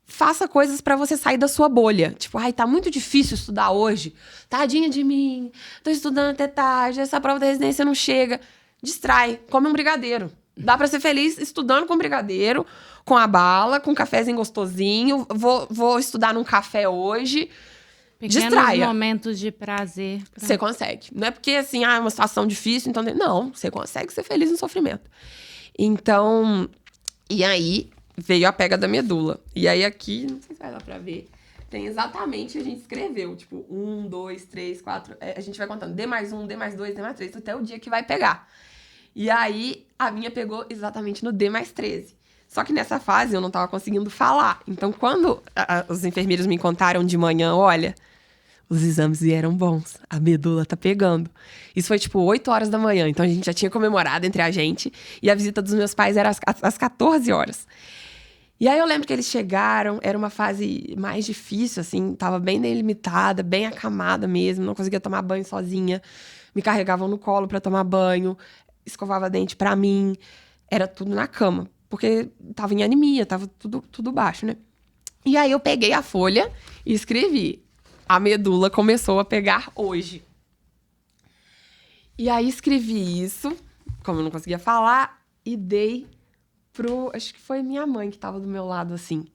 Faça coisas pra você sair da sua bolha. Tipo, ai, tá muito difícil estudar hoje. Tadinha de mim. Tô estudando até tarde. Essa prova da residência não chega. Distrai, come um brigadeiro. Dá pra ser feliz estudando com brigadeiro, com a bala, com um cafezinho gostosinho. Vou estudar num café hoje. Distraia. Momentos de prazer. Você consegue. Não é porque, assim, é uma situação difícil, então... Não, você consegue ser feliz no sofrimento. Então, e aí veio a pega da medula. E aí aqui, não sei se vai dar pra ver... Tem exatamente, a gente escreveu, tipo, 1, 2, 3, 4... a gente vai contando D+1, D+2, D+3, até o dia que vai pegar. E aí, a minha pegou exatamente no D+13. Só que nessa fase, eu não tava conseguindo falar. Então, quando os enfermeiros me contaram de manhã, olha, Os exames vieram bons. A medula tá pegando. Isso foi, 8 horas da manhã. Então, a gente já tinha comemorado entre a gente. E a visita dos meus pais era às 14 horas. E aí, eu lembro que eles chegaram. Era uma fase mais difícil, assim. Tava bem delimitada, bem acamada mesmo. Não conseguia tomar banho sozinha. Me carregavam no colo pra tomar banho. Escovava dente pra mim. Era tudo na cama. Porque tava em anemia, tava tudo baixo, né? E aí, eu peguei a folha e escrevi: a medula começou a pegar hoje. E aí escrevi isso, como eu não conseguia falar, e dei pro... Acho que foi minha mãe que tava do meu lado, assim.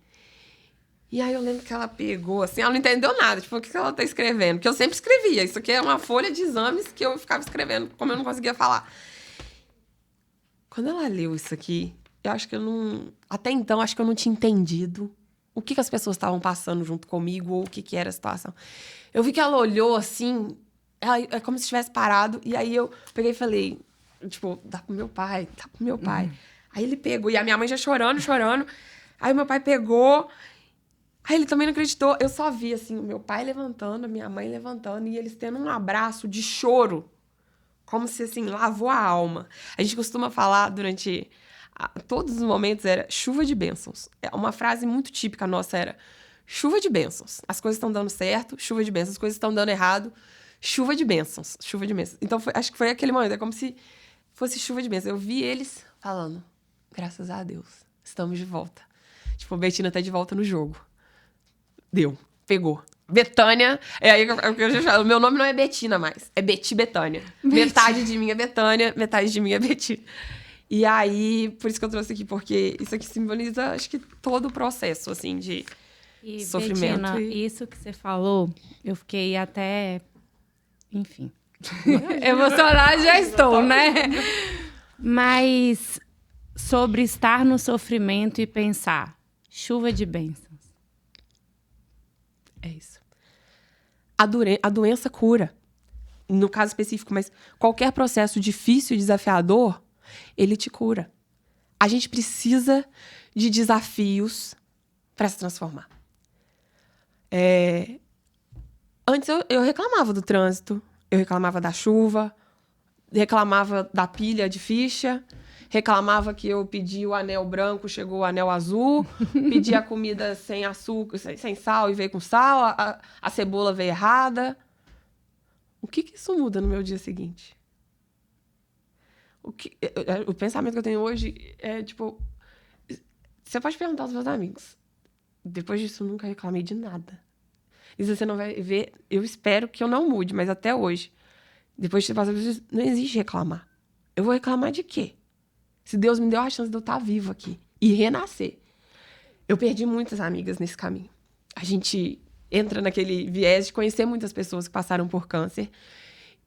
E aí eu lembro que ela pegou, assim, ela não entendeu nada. Tipo, o que ela tá escrevendo? Porque eu sempre escrevia. Isso aqui é uma folha de exames que eu ficava escrevendo, como eu não conseguia falar. Quando ela leu isso aqui, eu acho que eu não... Até então, acho que eu não tinha entendido o que as pessoas estavam passando junto comigo ou o que era a situação. Eu vi que ela olhou assim, é como se tivesse parado, e aí eu peguei e falei, dá pro meu pai, dá pro meu pai. Aí ele pegou, e a minha mãe já chorando. Aí o meu pai pegou, aí ele também não acreditou. Eu só vi, assim, o meu pai levantando, a minha mãe levantando, e eles tendo um abraço de choro, como se, assim, lavou a alma. A gente costuma falar durante... todos os momentos era chuva de bênçãos. Uma frase muito típica nossa era chuva de bênçãos. As coisas estão dando certo, chuva de bênçãos. As coisas estão dando errado, chuva de bênçãos. Chuva de bênçãos. Então, acho que foi aquele momento. É como se fosse chuva de bênçãos. Eu vi eles falando, graças a Deus, estamos de volta. A Betina tá de volta no jogo. Deu. Pegou. Betânia. É aí que eu já falo. O meu nome não é Betina mais. É Beti Betânia. Metade de mim é Betânia, metade de mim é Betina. E aí, por isso que eu trouxe aqui, porque isso aqui simboliza, acho que todo o processo, assim, de sofrimento. Betina, isso que você falou, eu fiquei até... Enfim. Emocionada já estou, né? Mas sobre estar no sofrimento e pensar, chuva de bênçãos. É isso. A doença cura. No caso específico, mas qualquer processo difícil e desafiador, ele te cura. A gente precisa de desafios para se transformar. Antes eu reclamava do trânsito, eu reclamava da chuva, reclamava da pilha de ficha, reclamava que eu pedi o anel branco, chegou o anel azul, pedi a comida sem açúcar, sem sal e veio com sal, a cebola veio errada. O que isso muda no meu dia seguinte? O pensamento que eu tenho hoje é, você pode perguntar aos meus amigos. Depois disso, eu nunca reclamei de nada. Isso você não vai ver, eu espero que eu não mude, mas até hoje, depois de você passar por isso, não existe reclamar. Eu vou reclamar de quê? Se Deus me deu a chance de eu estar vivo aqui e renascer. Eu perdi muitas amigas nesse caminho. A gente entra naquele viés de conhecer muitas pessoas que passaram por câncer.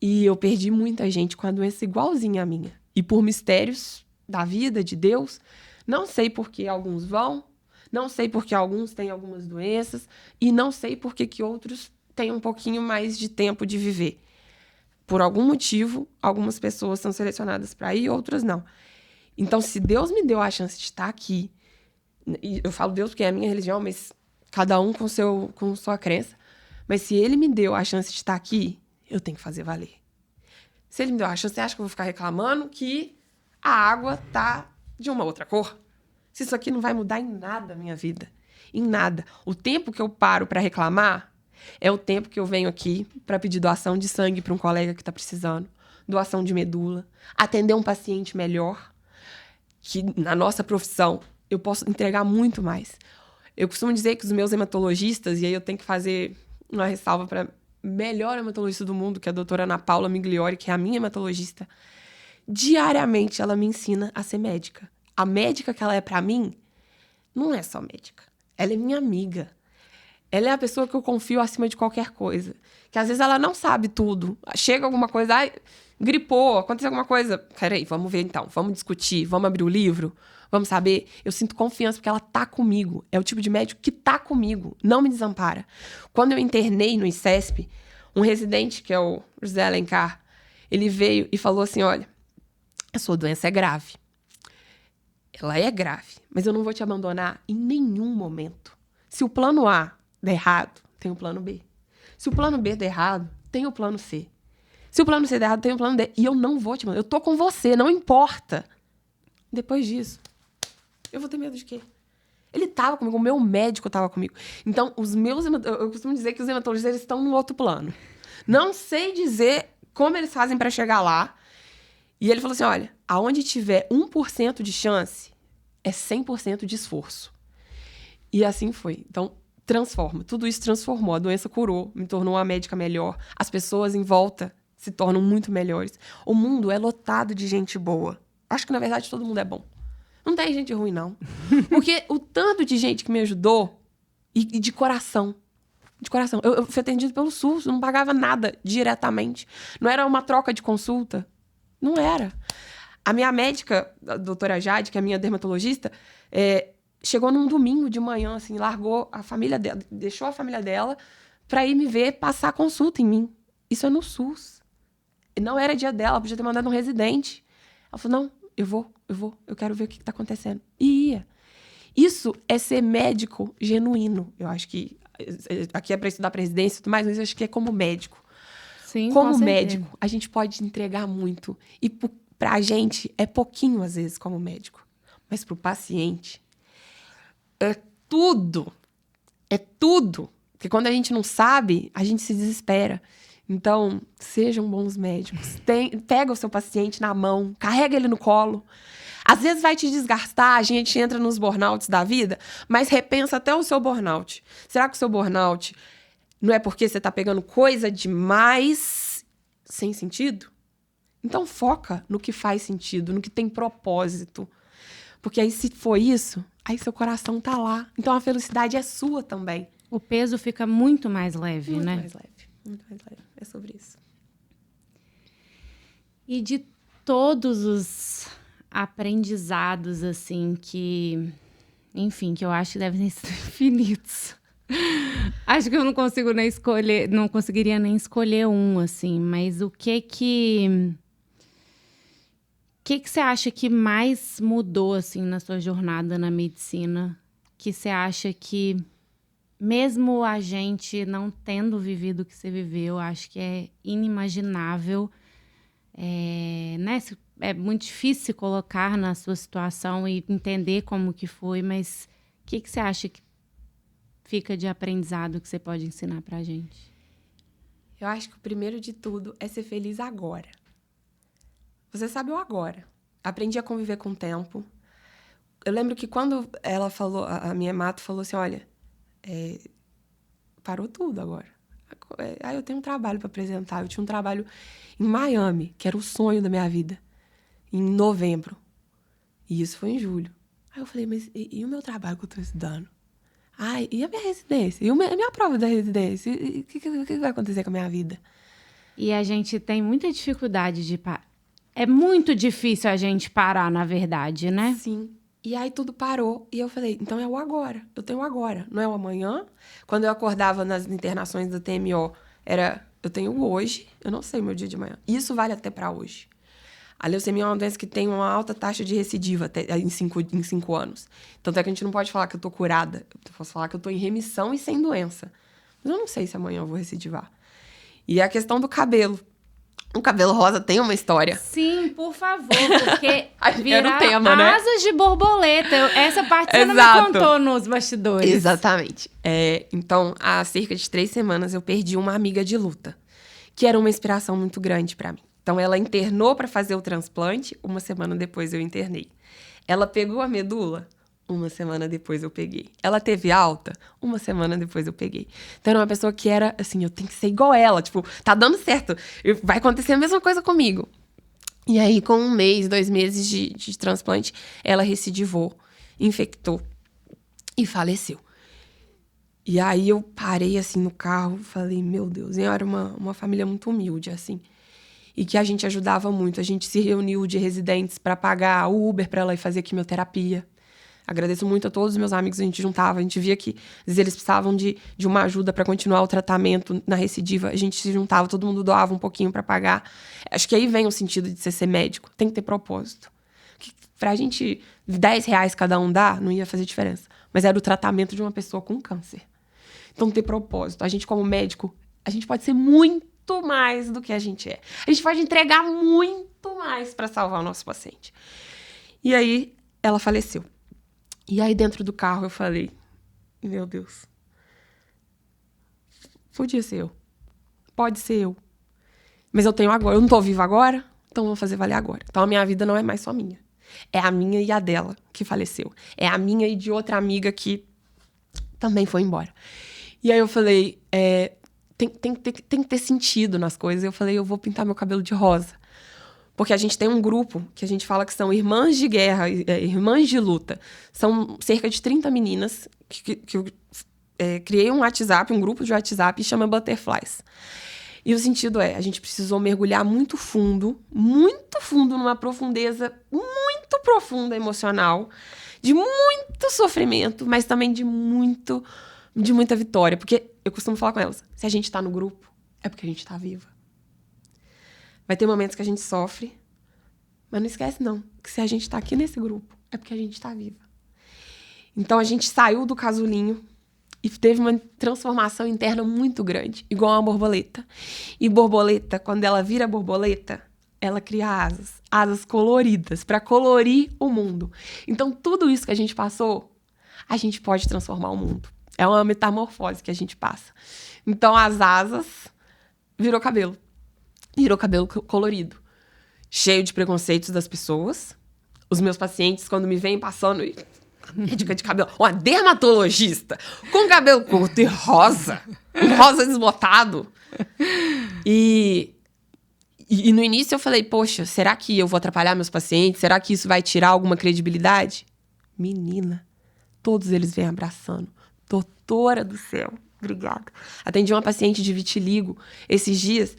E eu perdi muita gente com a doença igualzinha à minha. E por mistérios da vida, de Deus, não sei por que alguns vão, não sei por que alguns têm algumas doenças, e não sei por que outros têm um pouquinho mais de tempo de viver. Por algum motivo, algumas pessoas são selecionadas para ir, outras não. Então, se Deus me deu a chance de estar aqui, e eu falo Deus porque é a minha religião, mas cada um com sua crença, mas se Ele me deu a chance de estar aqui, eu tenho que fazer valer. Se Ele me deu a chance, você acha que eu vou ficar reclamando que a água tá de uma outra cor? Se isso aqui não vai mudar em nada a minha vida. Em nada. O tempo que eu paro para reclamar é o tempo que eu venho aqui para pedir doação de sangue para um colega que está precisando, doação de medula, atender um paciente melhor, que na nossa profissão eu posso entregar muito mais. Eu costumo dizer que os meus hematologistas, e aí eu tenho que fazer uma ressalva para melhor hematologista do mundo, que é a doutora Ana Paula Migliori, que é a minha hematologista, diariamente ela me ensina a ser médica. A médica que ela é para mim não é só médica. Ela é minha amiga. Ela é a pessoa que eu confio acima de qualquer coisa. Que às vezes ela não sabe tudo. Chega alguma coisa, gripou, aconteceu alguma coisa. Peraí, vamos ver então, vamos discutir, vamos abrir o livro, vamos saber. Eu sinto confiança porque ela tá comigo. É o tipo de médico que tá comigo, não me desampara. Quando eu internei no ICESP, um residente, que é o José Alencar, ele veio e falou assim, olha, a sua doença é grave. Ela é grave, mas eu não vou te abandonar em nenhum momento. Se o plano A der errado, tem o plano B. Se o plano B der errado, tem o plano C. Se o plano C der errado, tem o plano D. E eu não vou te mandar. Eu tô com você, não importa. Depois disso, eu vou ter medo de quê? Ele tava comigo, o meu médico tava comigo. Então, eu costumo dizer que os hematologistas eles estão no outro plano. Não sei dizer como eles fazem para chegar lá. E ele falou assim, olha, aonde tiver 1% de chance, é 100% de esforço. E assim foi. Então, transforma. Tudo isso transformou. A doença curou, me tornou uma médica melhor. As pessoas em volta se tornam muito melhores. O mundo é lotado de gente boa. Acho que, na verdade, todo mundo é bom. Não tem gente ruim, não. Porque o tanto de gente que me ajudou, e de coração. De coração. Eu fui atendido pelo SUS, não pagava nada diretamente. Não era uma troca de consulta. Não era. A minha médica, a doutora Jade, que é a minha dermatologista, chegou num domingo de manhã, assim, largou a família dela, deixou a família dela pra ir me ver passar consulta em mim. Isso é no SUS. Não era dia dela, podia ter mandado um residente. Ela falou, não, eu quero ver o que tá acontecendo. E ia. Isso é ser médico genuíno. Eu acho que aqui é pra estudar presidência e tudo mais, mas eu acho que é como médico. Sim, como médico, a gente pode entregar muito. E pra gente é pouquinho, às vezes, como médico. Mas pro paciente é tudo. É tudo. Porque quando a gente não sabe, a gente se desespera. Então, sejam bons médicos. Pega o seu paciente na mão, carrega ele no colo. Às vezes vai te desgastar, a gente entra nos burnouts da vida, mas repensa até o seu burnout. Será que o seu burnout não é porque você tá pegando coisa demais sem sentido? Então foca no que faz sentido, no que tem propósito. Porque aí se for isso, aí seu coração tá lá. Então a felicidade é sua também. O peso fica muito mais leve, muito né? Mais leve, muito mais leve. É sobre isso. E de todos os aprendizados, assim, que... Enfim, que eu acho que devem ser infinitos. Acho que eu não consigo nem escolher... Não conseguiria nem escolher um, assim. Mas o que você acha que mais mudou, assim, na sua jornada na medicina? Que você acha que, mesmo a gente não tendo vivido o que você viveu, acho que é inimaginável, né? É muito difícil se colocar na sua situação e entender como que foi, mas o que você acha que fica de aprendizado que você pode ensinar pra gente? Eu acho que o primeiro de tudo é ser feliz agora. Você sabe o agora. Aprendi a conviver com o tempo. Eu lembro que quando ela falou, a minha hemato falou assim, olha, parou tudo agora. Aí eu tenho um trabalho para apresentar. Eu tinha um trabalho em Miami, que era o sonho da minha vida, em novembro. E isso foi em julho. Aí eu falei, mas e o meu trabalho que eu tô estudando? Ai, e a minha residência? E a minha prova da residência? E o que vai acontecer com a minha vida? E a gente tem muita dificuldade de parar. É muito difícil a gente parar, na verdade, né? Sim. E aí tudo parou. E eu falei, então é o agora. Eu tenho o agora, não é o amanhã. Quando eu acordava nas internações da TMO, eu tenho o hoje, eu não sei o meu dia de amanhã. Isso vale até pra hoje. A leucemia é uma doença que tem uma alta taxa de recidiva até em 5 anos. Tanto é que a gente não pode falar que eu tô curada. Eu posso falar que eu tô em remissão e sem doença. Mas eu não sei se amanhã eu vou recidivar. E a questão do cabelo. O cabelo rosa tem uma história. Sim, por favor, porque Era o tema, né? asas de borboleta. Essa parte você não me contou nos bastidores. Exatamente. Então, há cerca de 3 semanas, eu perdi uma amiga de luta, que era uma inspiração muito grande pra mim. Então, ela internou pra fazer o transplante, 1 semana depois eu internei. Ela pegou a medula, 1 semana depois eu peguei. Ela teve alta, 1 semana depois eu peguei. Então, era uma pessoa que era, assim, eu tenho que ser igual ela. Tipo, tá dando certo. Vai acontecer a mesma coisa comigo. E aí, com 1 mês, 2 meses de transplante, ela recidivou, infectou e faleceu. E aí, eu parei, assim, no carro, falei, meu Deus. E era uma família muito humilde, assim. E que a gente ajudava muito. A gente se reuniu de residentes para pagar o Uber para ela ir fazer quimioterapia. Agradeço muito a todos os meus amigos, a gente juntava, a gente via que, às vezes, eles precisavam de uma ajuda para continuar o tratamento na recidiva, a gente se juntava, todo mundo doava um pouquinho para pagar. Acho que aí vem o sentido de ser médico, tem que ter propósito. Porque pra gente, R$10 cada um dar, não ia fazer diferença. Mas era o tratamento de uma pessoa com câncer. Então, ter propósito. A gente, como médico, A gente pode ser muito mais do que a gente é. A gente pode entregar muito mais para salvar o nosso paciente. E aí, ela faleceu. E aí, dentro do carro, eu falei, meu Deus, podia ser eu. Pode ser eu. Mas eu tenho agora. Eu não tô viva agora, então eu vou fazer valer agora. Então, a minha vida não é mais só minha. É a minha e a dela que faleceu. É a minha e de outra amiga que também foi embora. E aí eu falei, tem que ter sentido nas coisas. Eu falei, eu vou pintar meu cabelo de rosa. Porque a gente tem um grupo que a gente fala que são irmãs de guerra, irmãs de luta. São cerca de 30 meninas que eu criei um WhatsApp, um grupo de WhatsApp, e chama Butterflies. E o sentido a gente precisou mergulhar muito fundo numa profundeza muito profunda emocional, de muito sofrimento, mas também de muita vitória. Porque eu costumo falar com elas, se a gente tá no grupo, é porque a gente tá viva. Vai ter momentos que a gente sofre, mas não esquece não, que se a gente tá aqui nesse grupo, é porque a gente tá viva. Então a gente saiu do casulinho e teve uma transformação interna muito grande, igual uma borboleta. E borboleta, quando ela vira borboleta, ela cria asas coloridas, para colorir o mundo. Então, tudo isso que a gente passou, a gente pode transformar o mundo. É uma metamorfose que a gente passa. Então, as asas virou cabelo. Virou cabelo colorido. Cheio de preconceitos das pessoas. Os meus pacientes, quando me vêm passando... médica de cabelo, uma dermatologista com cabelo curto e rosa, um rosa desbotado. E no início eu falei, poxa, será que eu vou atrapalhar meus pacientes? Será que isso vai tirar alguma credibilidade? Menina, todos eles vêm abraçando. Doutora do céu, obrigada. Atendi uma paciente de vitiligo esses dias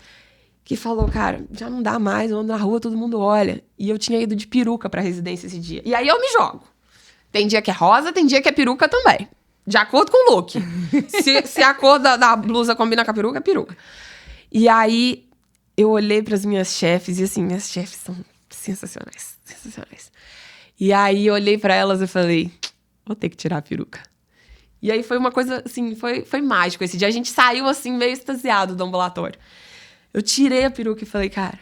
que falou, cara, já não dá mais, eu ando na rua, todo mundo olha. E eu tinha ido de peruca pra residência esse dia. E aí eu me jogo. Tem dia que é rosa, tem dia que é peruca também. De acordo com o look. Se a cor da blusa combina com a peruca, é peruca. E aí, eu olhei para as minhas chefes, e assim, minhas chefes são sensacionais, sensacionais. E aí, eu olhei para elas e falei, vou ter que tirar a peruca. E aí, foi uma coisa, assim, foi mágico esse dia. A gente saiu, assim, meio extasiado do ambulatório. Eu tirei a peruca e falei, cara,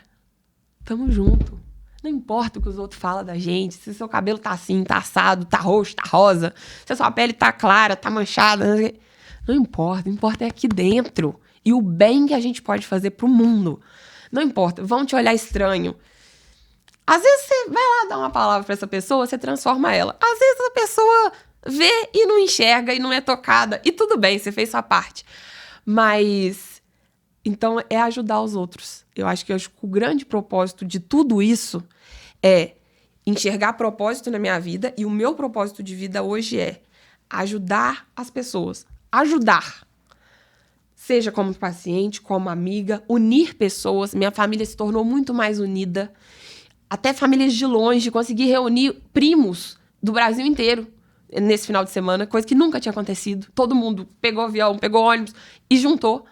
tamo junto. Não importa o que os outros falam da gente, se seu cabelo tá assim, tá assado, tá roxo, tá rosa, se a sua pele tá clara, tá manchada. Não importa, o que importa é aqui dentro. E o bem que a gente pode fazer pro mundo. Não importa, vão te olhar estranho. Às vezes você vai lá dar uma palavra pra essa pessoa, você transforma ela. Às vezes a pessoa vê e não enxerga e não é tocada. E tudo bem, você fez sua parte. Mas... então, é ajudar os outros. Eu acho que o grande propósito de tudo isso é enxergar propósito na minha vida. E o meu propósito de vida hoje é ajudar as pessoas. Ajudar. Seja como paciente, como amiga, unir pessoas. Minha família se tornou muito mais unida. Até famílias de longe. Consegui reunir primos do Brasil inteiro nesse final de semana. Coisa que nunca tinha acontecido. Todo mundo pegou avião, pegou ônibus e juntou.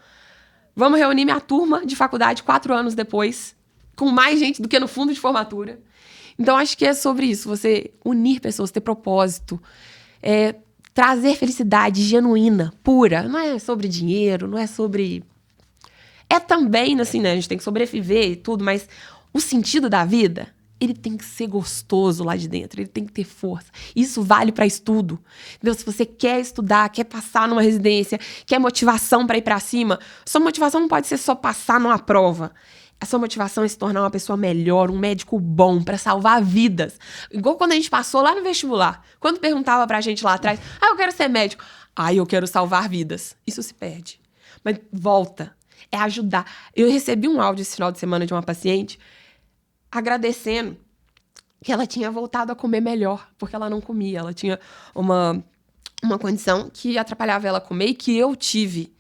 Vamos reunir minha turma de faculdade 4 anos depois, com mais gente do que no fundo de formatura. Então, acho que é sobre isso, você unir pessoas, ter propósito, trazer felicidade genuína, pura. Não é sobre dinheiro, não é sobre... é também, assim, né? A gente tem que sobreviver e tudo, mas o sentido da vida, ele tem que ser gostoso lá de dentro, ele tem que ter força. Isso vale para estudo. Entendeu? Se você quer estudar, quer passar numa residência, quer motivação para ir para cima, sua motivação não pode ser só passar numa prova. A sua motivação é se tornar uma pessoa melhor, um médico bom, para salvar vidas. Igual quando a gente passou lá no vestibular. Quando perguntava pra gente lá atrás, eu quero ser médico. Eu quero salvar vidas. Isso se perde. Mas volta. É ajudar. Eu recebi um áudio esse final de semana de uma paciente agradecendo que ela tinha voltado a comer melhor, porque ela não comia. Ela tinha uma condição que atrapalhava ela comer e que eu tive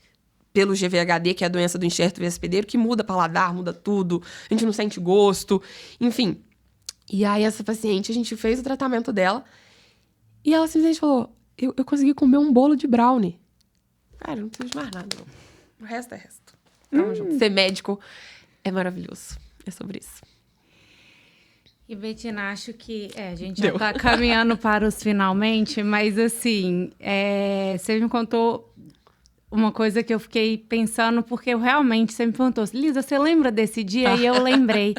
pelo GVHD, que é a doença do enxerto via hospedeiro, que muda paladar, muda tudo, a gente não sente gosto, enfim. E aí essa paciente, a gente fez o tratamento dela e ela simplesmente falou, eu consegui comer um bolo de brownie. Cara, eu não preciso de mais nada, não. O resto é resto. Tamo junto. Ser médico é maravilhoso. É sobre isso. E, Betina, acho que a gente já tá caminhando para os finalmente, mas assim, você me contou uma coisa que eu fiquei pensando, porque eu realmente, você me perguntou, Lisa, você lembra desse dia? E eu lembrei.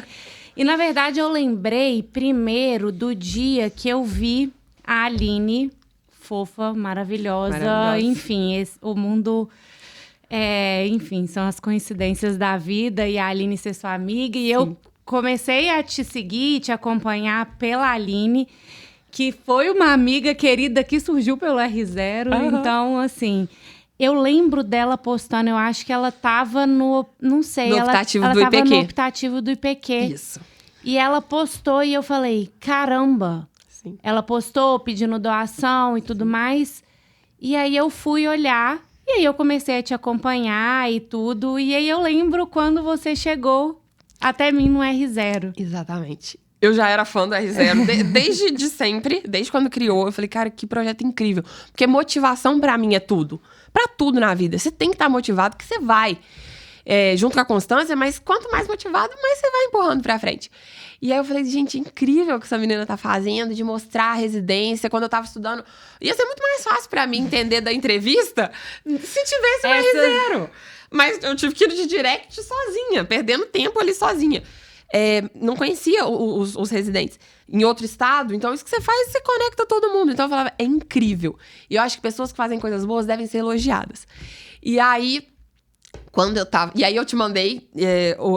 E, na verdade, eu lembrei primeiro do dia que eu vi a Aline, fofa, maravilhosa. Enfim, o mundo... enfim, são as coincidências da vida e a Aline ser sua amiga. E eu comecei a te seguir, te acompanhar pela Aline, que foi uma amiga querida que surgiu pelo R0. Então, assim... Eu lembro dela postando, eu acho que ela tava no... Não sei, no optativo do IPQ. No optativo do IPQ. Isso. E ela postou e eu falei, caramba. Sim. Ela postou pedindo doação e tudo mais. E aí eu fui olhar, e aí eu comecei a te acompanhar e tudo. E aí eu lembro quando você chegou até mim no R0. Exatamente. Eu já era fã do R0 desde de sempre, desde quando criou. Eu falei, cara, que projeto incrível. Porque motivação pra mim é tudo. Pra tudo na vida. Você tem que estar motivado, que você vai. Junto com a constância, mas quanto mais motivado, mais você vai empurrando pra frente. E aí eu falei, gente, incrível o que essa menina tá fazendo, de mostrar a residência. Quando eu tava estudando, ia ser muito mais fácil pra mim entender da entrevista se tivesse um R0. Mas eu tive que ir de direct sozinha, perdendo tempo ali sozinha. Não conhecia os residentes em outro estado, então isso que você faz, você conecta todo mundo. Então eu falava, é incrível. E eu acho que pessoas que fazem coisas boas devem ser elogiadas. E aí, quando eu tava... E aí eu te mandei,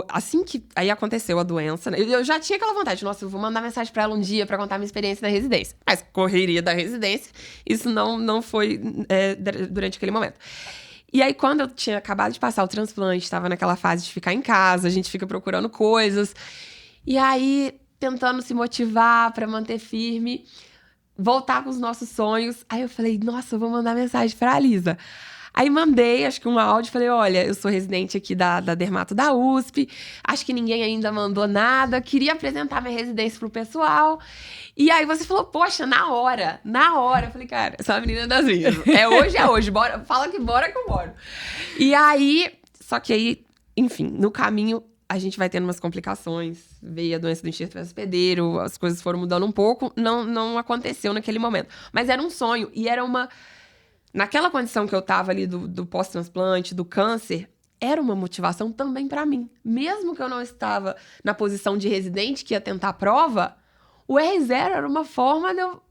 assim que aí aconteceu a doença, né? Eu já tinha aquela vontade, nossa, eu vou mandar mensagem pra ela um dia pra contar minha experiência na residência. Mas correria da residência, isso não foi durante aquele momento. E aí, quando eu tinha acabado de passar o transplante, estava naquela fase de ficar em casa, a gente fica procurando coisas. E aí, tentando se motivar para manter firme, voltar com os nossos sonhos. Aí eu falei, nossa, eu vou mandar mensagem para a Lisa. Aí mandei, acho que um áudio, falei, olha, eu sou residente aqui da Dermato da USP, acho que ninguém ainda mandou nada, queria apresentar minha residência pro pessoal. E aí você falou, poxa, na hora. Eu falei, cara, essa é uma menina das minhas. É hoje, bora, fala que bora que eu boro. E aí, só que aí, enfim, no caminho a gente vai tendo umas complicações, veio a doença do enxerto hospedeiro, as coisas foram mudando um pouco, não aconteceu naquele momento. Mas era um sonho, e era uma... Naquela condição que eu tava ali do pós-transplante, do câncer, era uma motivação também pra mim. Mesmo que eu não estava na posição de residente que ia tentar a prova, o R0 era uma forma de eu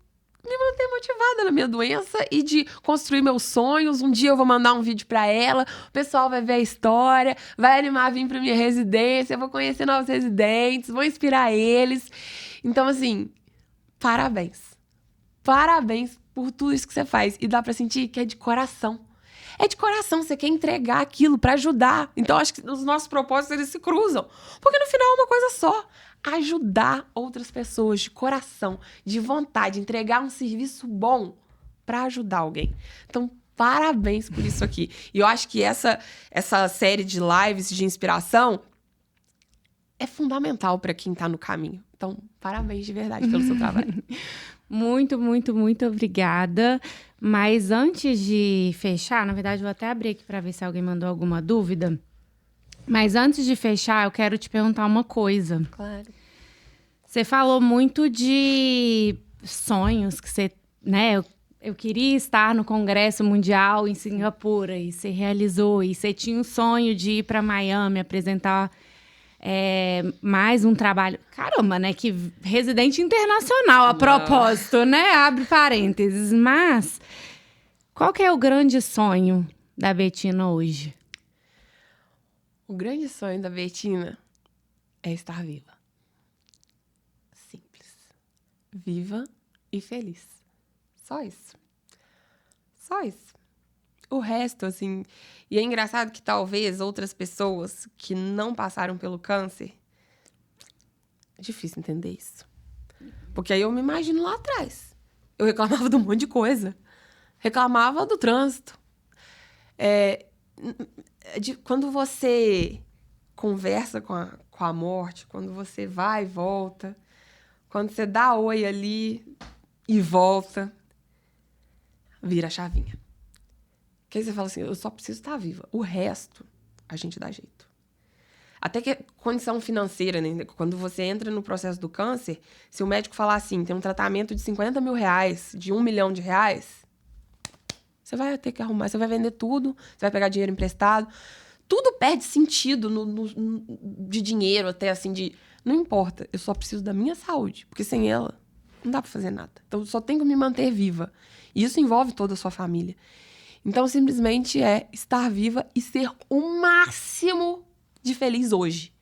me manter motivada na minha doença e de construir meus sonhos. Um dia eu vou mandar um vídeo pra ela, o pessoal vai ver a história, vai animar a vir pra minha residência, eu vou conhecer novos residentes, vou inspirar eles. Então, assim, parabéns. Parabéns por tudo isso que você faz. E dá pra sentir que é de coração. É de coração, você quer entregar aquilo pra ajudar. Então, acho que os nossos propósitos, eles se cruzam. Porque no final é uma coisa só. Ajudar outras pessoas de coração, de vontade, entregar um serviço bom pra ajudar alguém. Então, parabéns por isso aqui. E eu acho que essa série de lives de inspiração é fundamental pra quem tá no caminho. Então, parabéns de verdade pelo seu trabalho. Muito, muito, muito obrigada. Mas antes de fechar, na verdade, vou até abrir aqui para ver se alguém mandou alguma dúvida. Mas antes de fechar, eu quero te perguntar uma coisa. Claro. Você falou muito de sonhos que você, né? Eu queria estar no Congresso Mundial em Singapura e você realizou. E você tinha um sonho de ir para Miami apresentar mais um trabalho. Caramba, né? Que residente internacional, a propósito, né? Abre parênteses. Mas qual que é o grande sonho da Bettina hoje? O grande sonho da Bettina é estar viva. Simples. Viva e feliz. Só isso. Só isso. O resto, assim... E é engraçado que talvez outras pessoas que não passaram pelo câncer... É difícil entender isso. Porque aí eu me imagino lá atrás. Eu reclamava de um monte de coisa. Reclamava do trânsito. Quando você conversa com a morte, quando você vai e volta, quando você dá oi ali e volta, vira a chavinha. Que aí você fala assim, eu só preciso estar viva. O resto, a gente dá jeito. Até que condição financeira, né? Quando você entra no processo do câncer, se o médico falar assim, tem um tratamento de 50 mil reais, de 1 milhão de reais, Você vai ter que arrumar, você vai vender tudo, você vai pegar dinheiro emprestado. Tudo perde sentido de dinheiro, até assim, de... Não importa, eu só preciso da minha saúde, porque sem ela não dá pra fazer nada. Então, eu só tenho que me manter viva. E isso envolve toda a sua família. Então, simplesmente é estar viva e ser o máximo de feliz hoje.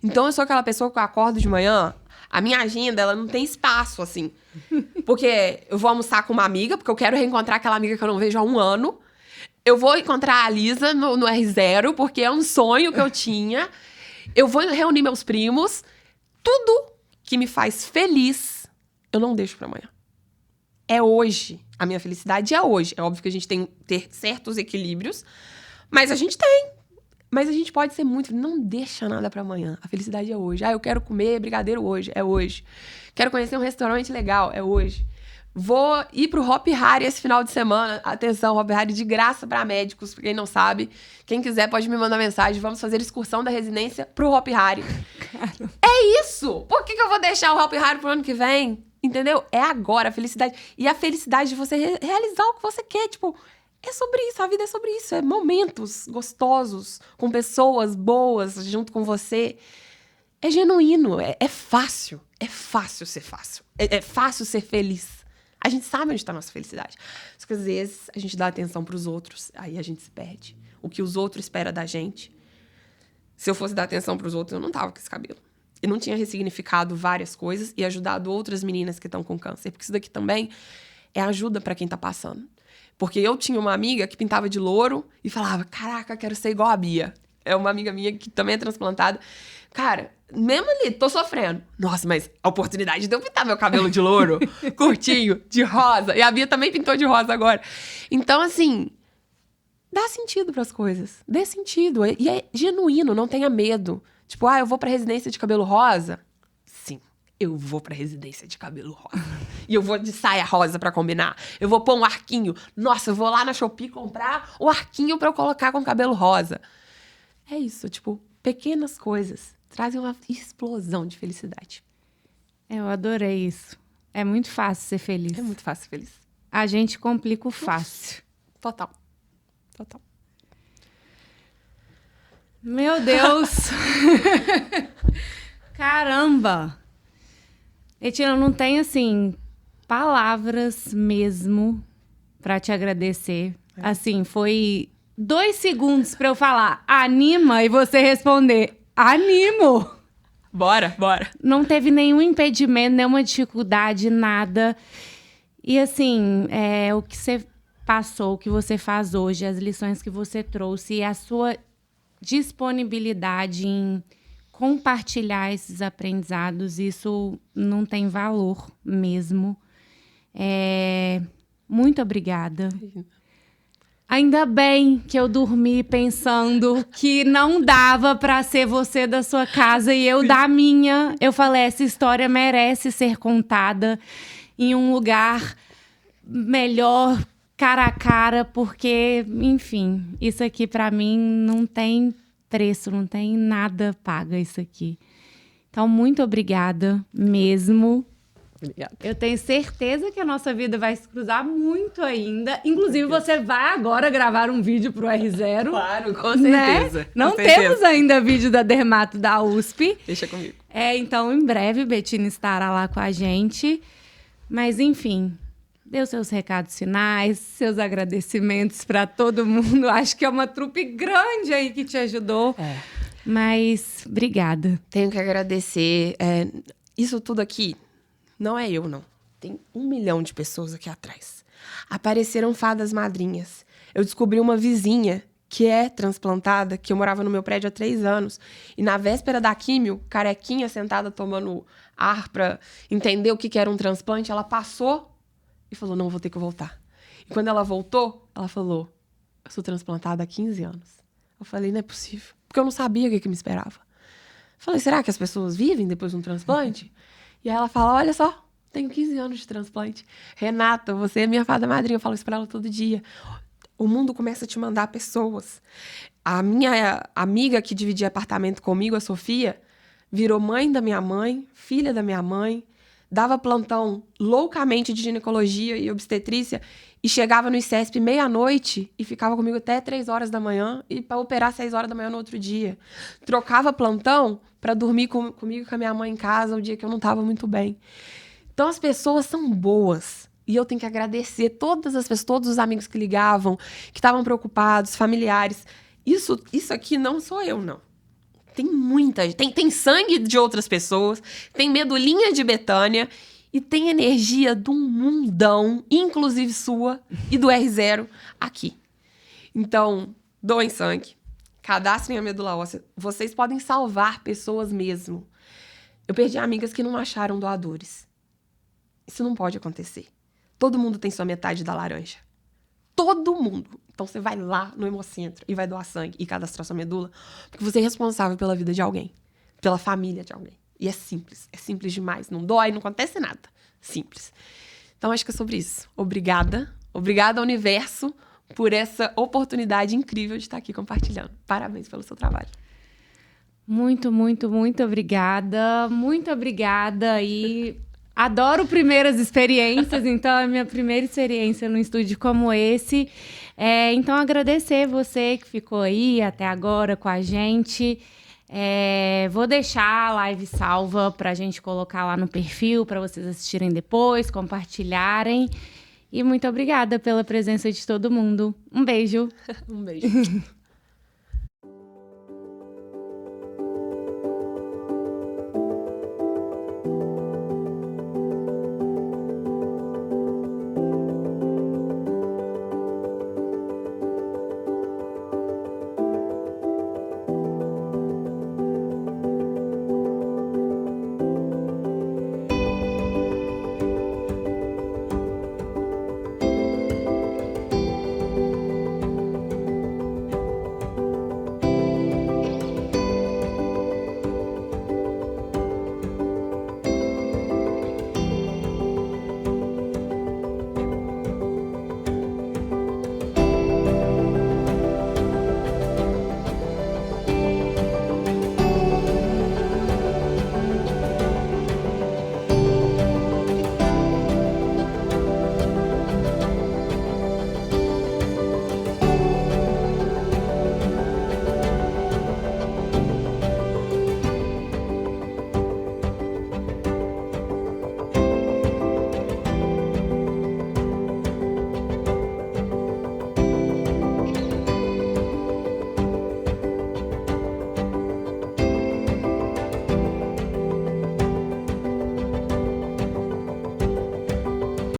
Então, eu sou aquela pessoa que eu acordo de manhã, a minha agenda, ela não tem espaço, assim. Porque eu vou almoçar com uma amiga, porque eu quero reencontrar aquela amiga que eu não vejo há um ano. Eu vou encontrar a Lisa no R0, porque é um sonho que eu tinha. Eu vou reunir meus primos. Tudo que me faz feliz, eu não deixo pra amanhã. É hoje. A minha felicidade é hoje. É óbvio que a gente tem que ter certos equilíbrios, mas a gente tem. Mas a gente pode ser muito... Não deixa nada pra amanhã. A felicidade é hoje. Eu quero comer brigadeiro hoje. É hoje. Quero conhecer um restaurante legal. É hoje. Vou ir pro Hopi Hari esse final de semana. Atenção, Hopi Hari de graça pra médicos, pra quem não sabe. Quem quiser pode me mandar mensagem. Vamos fazer excursão da residência pro Hopi Hari. É isso! Por que eu vou deixar o Hopi Hari pro ano que vem? Entendeu? É agora a felicidade. E a felicidade de você realizar o que você quer. Tipo, é sobre isso. A vida é sobre isso. É momentos gostosos, com pessoas boas junto com você. É genuíno. É fácil. É fácil ser fácil. É fácil ser feliz. A gente sabe onde está a nossa felicidade. Só que às vezes a gente dá atenção para os outros, aí a gente se perde. O que os outros esperam da gente. Se eu fosse dar atenção para os outros, eu não tava com esse cabelo. Eu não tinha ressignificado várias coisas e ajudado outras meninas que estão com câncer. Porque isso daqui também é ajuda para quem tá passando. Porque eu tinha uma amiga que pintava de louro e falava, caraca, quero ser igual a Bia. É uma amiga minha que também é transplantada. Cara, mesmo ali, tô sofrendo. Nossa, mas a oportunidade de eu pintar meu cabelo de louro, curtinho, de rosa. E a Bia também pintou de rosa agora. Então, assim, dá sentido pras coisas. Dê sentido. E é genuíno, não tenha medo. Tipo, eu vou pra residência de cabelo rosa? Sim, eu vou pra residência de cabelo rosa. E eu vou de saia rosa pra combinar. Eu vou pôr um arquinho. Nossa, eu vou lá na Shopee comprar o arquinho pra eu colocar com cabelo rosa. É isso, tipo, pequenas coisas trazem uma explosão de felicidade. Eu adorei isso. É muito fácil ser feliz. É muito fácil ser feliz. A gente complica o fácil. Total. Total. Meu Deus! Caramba! Betina, não tem, assim, palavras mesmo pra te agradecer. Assim, foi 2 segundos pra eu falar anima e você responder animo. Bora. Não teve nenhum impedimento, nenhuma dificuldade, nada. E assim, o que você passou, o que você faz hoje, as lições que você trouxe e a sua disponibilidade em compartilhar esses aprendizados, isso não tem valor mesmo. Muito obrigada. Ainda bem que eu dormi pensando que não dava pra ser você da sua casa e eu da minha. Eu falei, essa história merece ser contada em um lugar melhor, cara a cara, porque, enfim, isso aqui pra mim não tem preço, não tem nada paga isso aqui. Então, muito obrigada mesmo. Obrigada. Eu tenho certeza que a nossa vida vai se cruzar muito ainda. Inclusive, você vai agora gravar um vídeo pro R0. Claro, com certeza. Né? Não temos ainda vídeo da Dermato da USP. Deixa comigo. Então, em breve, Betina estará lá com a gente. Mas, enfim, dê os seus recados finais, seus agradecimentos para todo mundo. Acho que é uma trupe grande aí que te ajudou. Mas, obrigada. Tenho que agradecer. Isso tudo aqui... Não é eu, não. Tem 1 milhão de pessoas aqui atrás. Apareceram fadas madrinhas. Eu descobri uma vizinha que é transplantada, que eu morava no meu prédio há 3 anos. E na véspera da químio, carequinha, sentada tomando ar pra entender o que era um transplante, ela passou e falou, não, vou ter que voltar. E quando ela voltou, ela falou, eu sou transplantada há 15 anos. Eu falei, não é possível. Porque eu não sabia o que me esperava. Falei, será que as pessoas vivem depois de um transplante? E aí ela fala, olha só, tenho 15 anos de transplante. Renata, você é minha fada madrinha. Eu falo isso pra ela todo dia. O mundo começa a te mandar pessoas. A minha amiga que dividia apartamento comigo, a Sofia, virou mãe da minha mãe, filha da minha mãe, dava plantão loucamente de ginecologia e obstetrícia. e chegava no ICESP meia-noite e ficava comigo até 3 horas da manhã e para operar 6 horas da manhã no outro dia. Trocava plantão para dormir comigo e com a minha mãe em casa o dia que eu não estava muito bem. Então as pessoas são boas. E eu tenho que agradecer todas as pessoas, todos os amigos que ligavam, que estavam preocupados, familiares. Isso aqui não sou eu, não. Tem muita gente. Tem sangue de outras pessoas, tem medulinha de Betânia e tem energia de um mundão, inclusive sua e do R0 aqui. Então, doem sangue, cadastrem a medula óssea. Vocês podem salvar pessoas mesmo. Eu perdi amigas que não acharam doadores. Isso não pode acontecer. Todo mundo tem sua metade da laranja. Todo mundo. Então você vai lá no Hemocentro e vai doar sangue e cadastrar sua medula, porque você é responsável pela vida de alguém, pela família de alguém. E é simples demais. Não dói, não acontece nada. Simples. Então acho que é sobre isso. Obrigada. Obrigada ao universo por essa oportunidade incrível de estar aqui compartilhando. Parabéns pelo seu trabalho. Muito, muito, muito obrigada. Muito obrigada e adoro primeiras experiências, então é a minha primeira experiência num estúdio como esse. Então, agradecer você que ficou aí até agora com a gente. Vou deixar a live salva para a gente colocar lá no perfil, para vocês assistirem depois, compartilharem. E muito obrigada pela presença de todo mundo. Um beijo. Um beijo.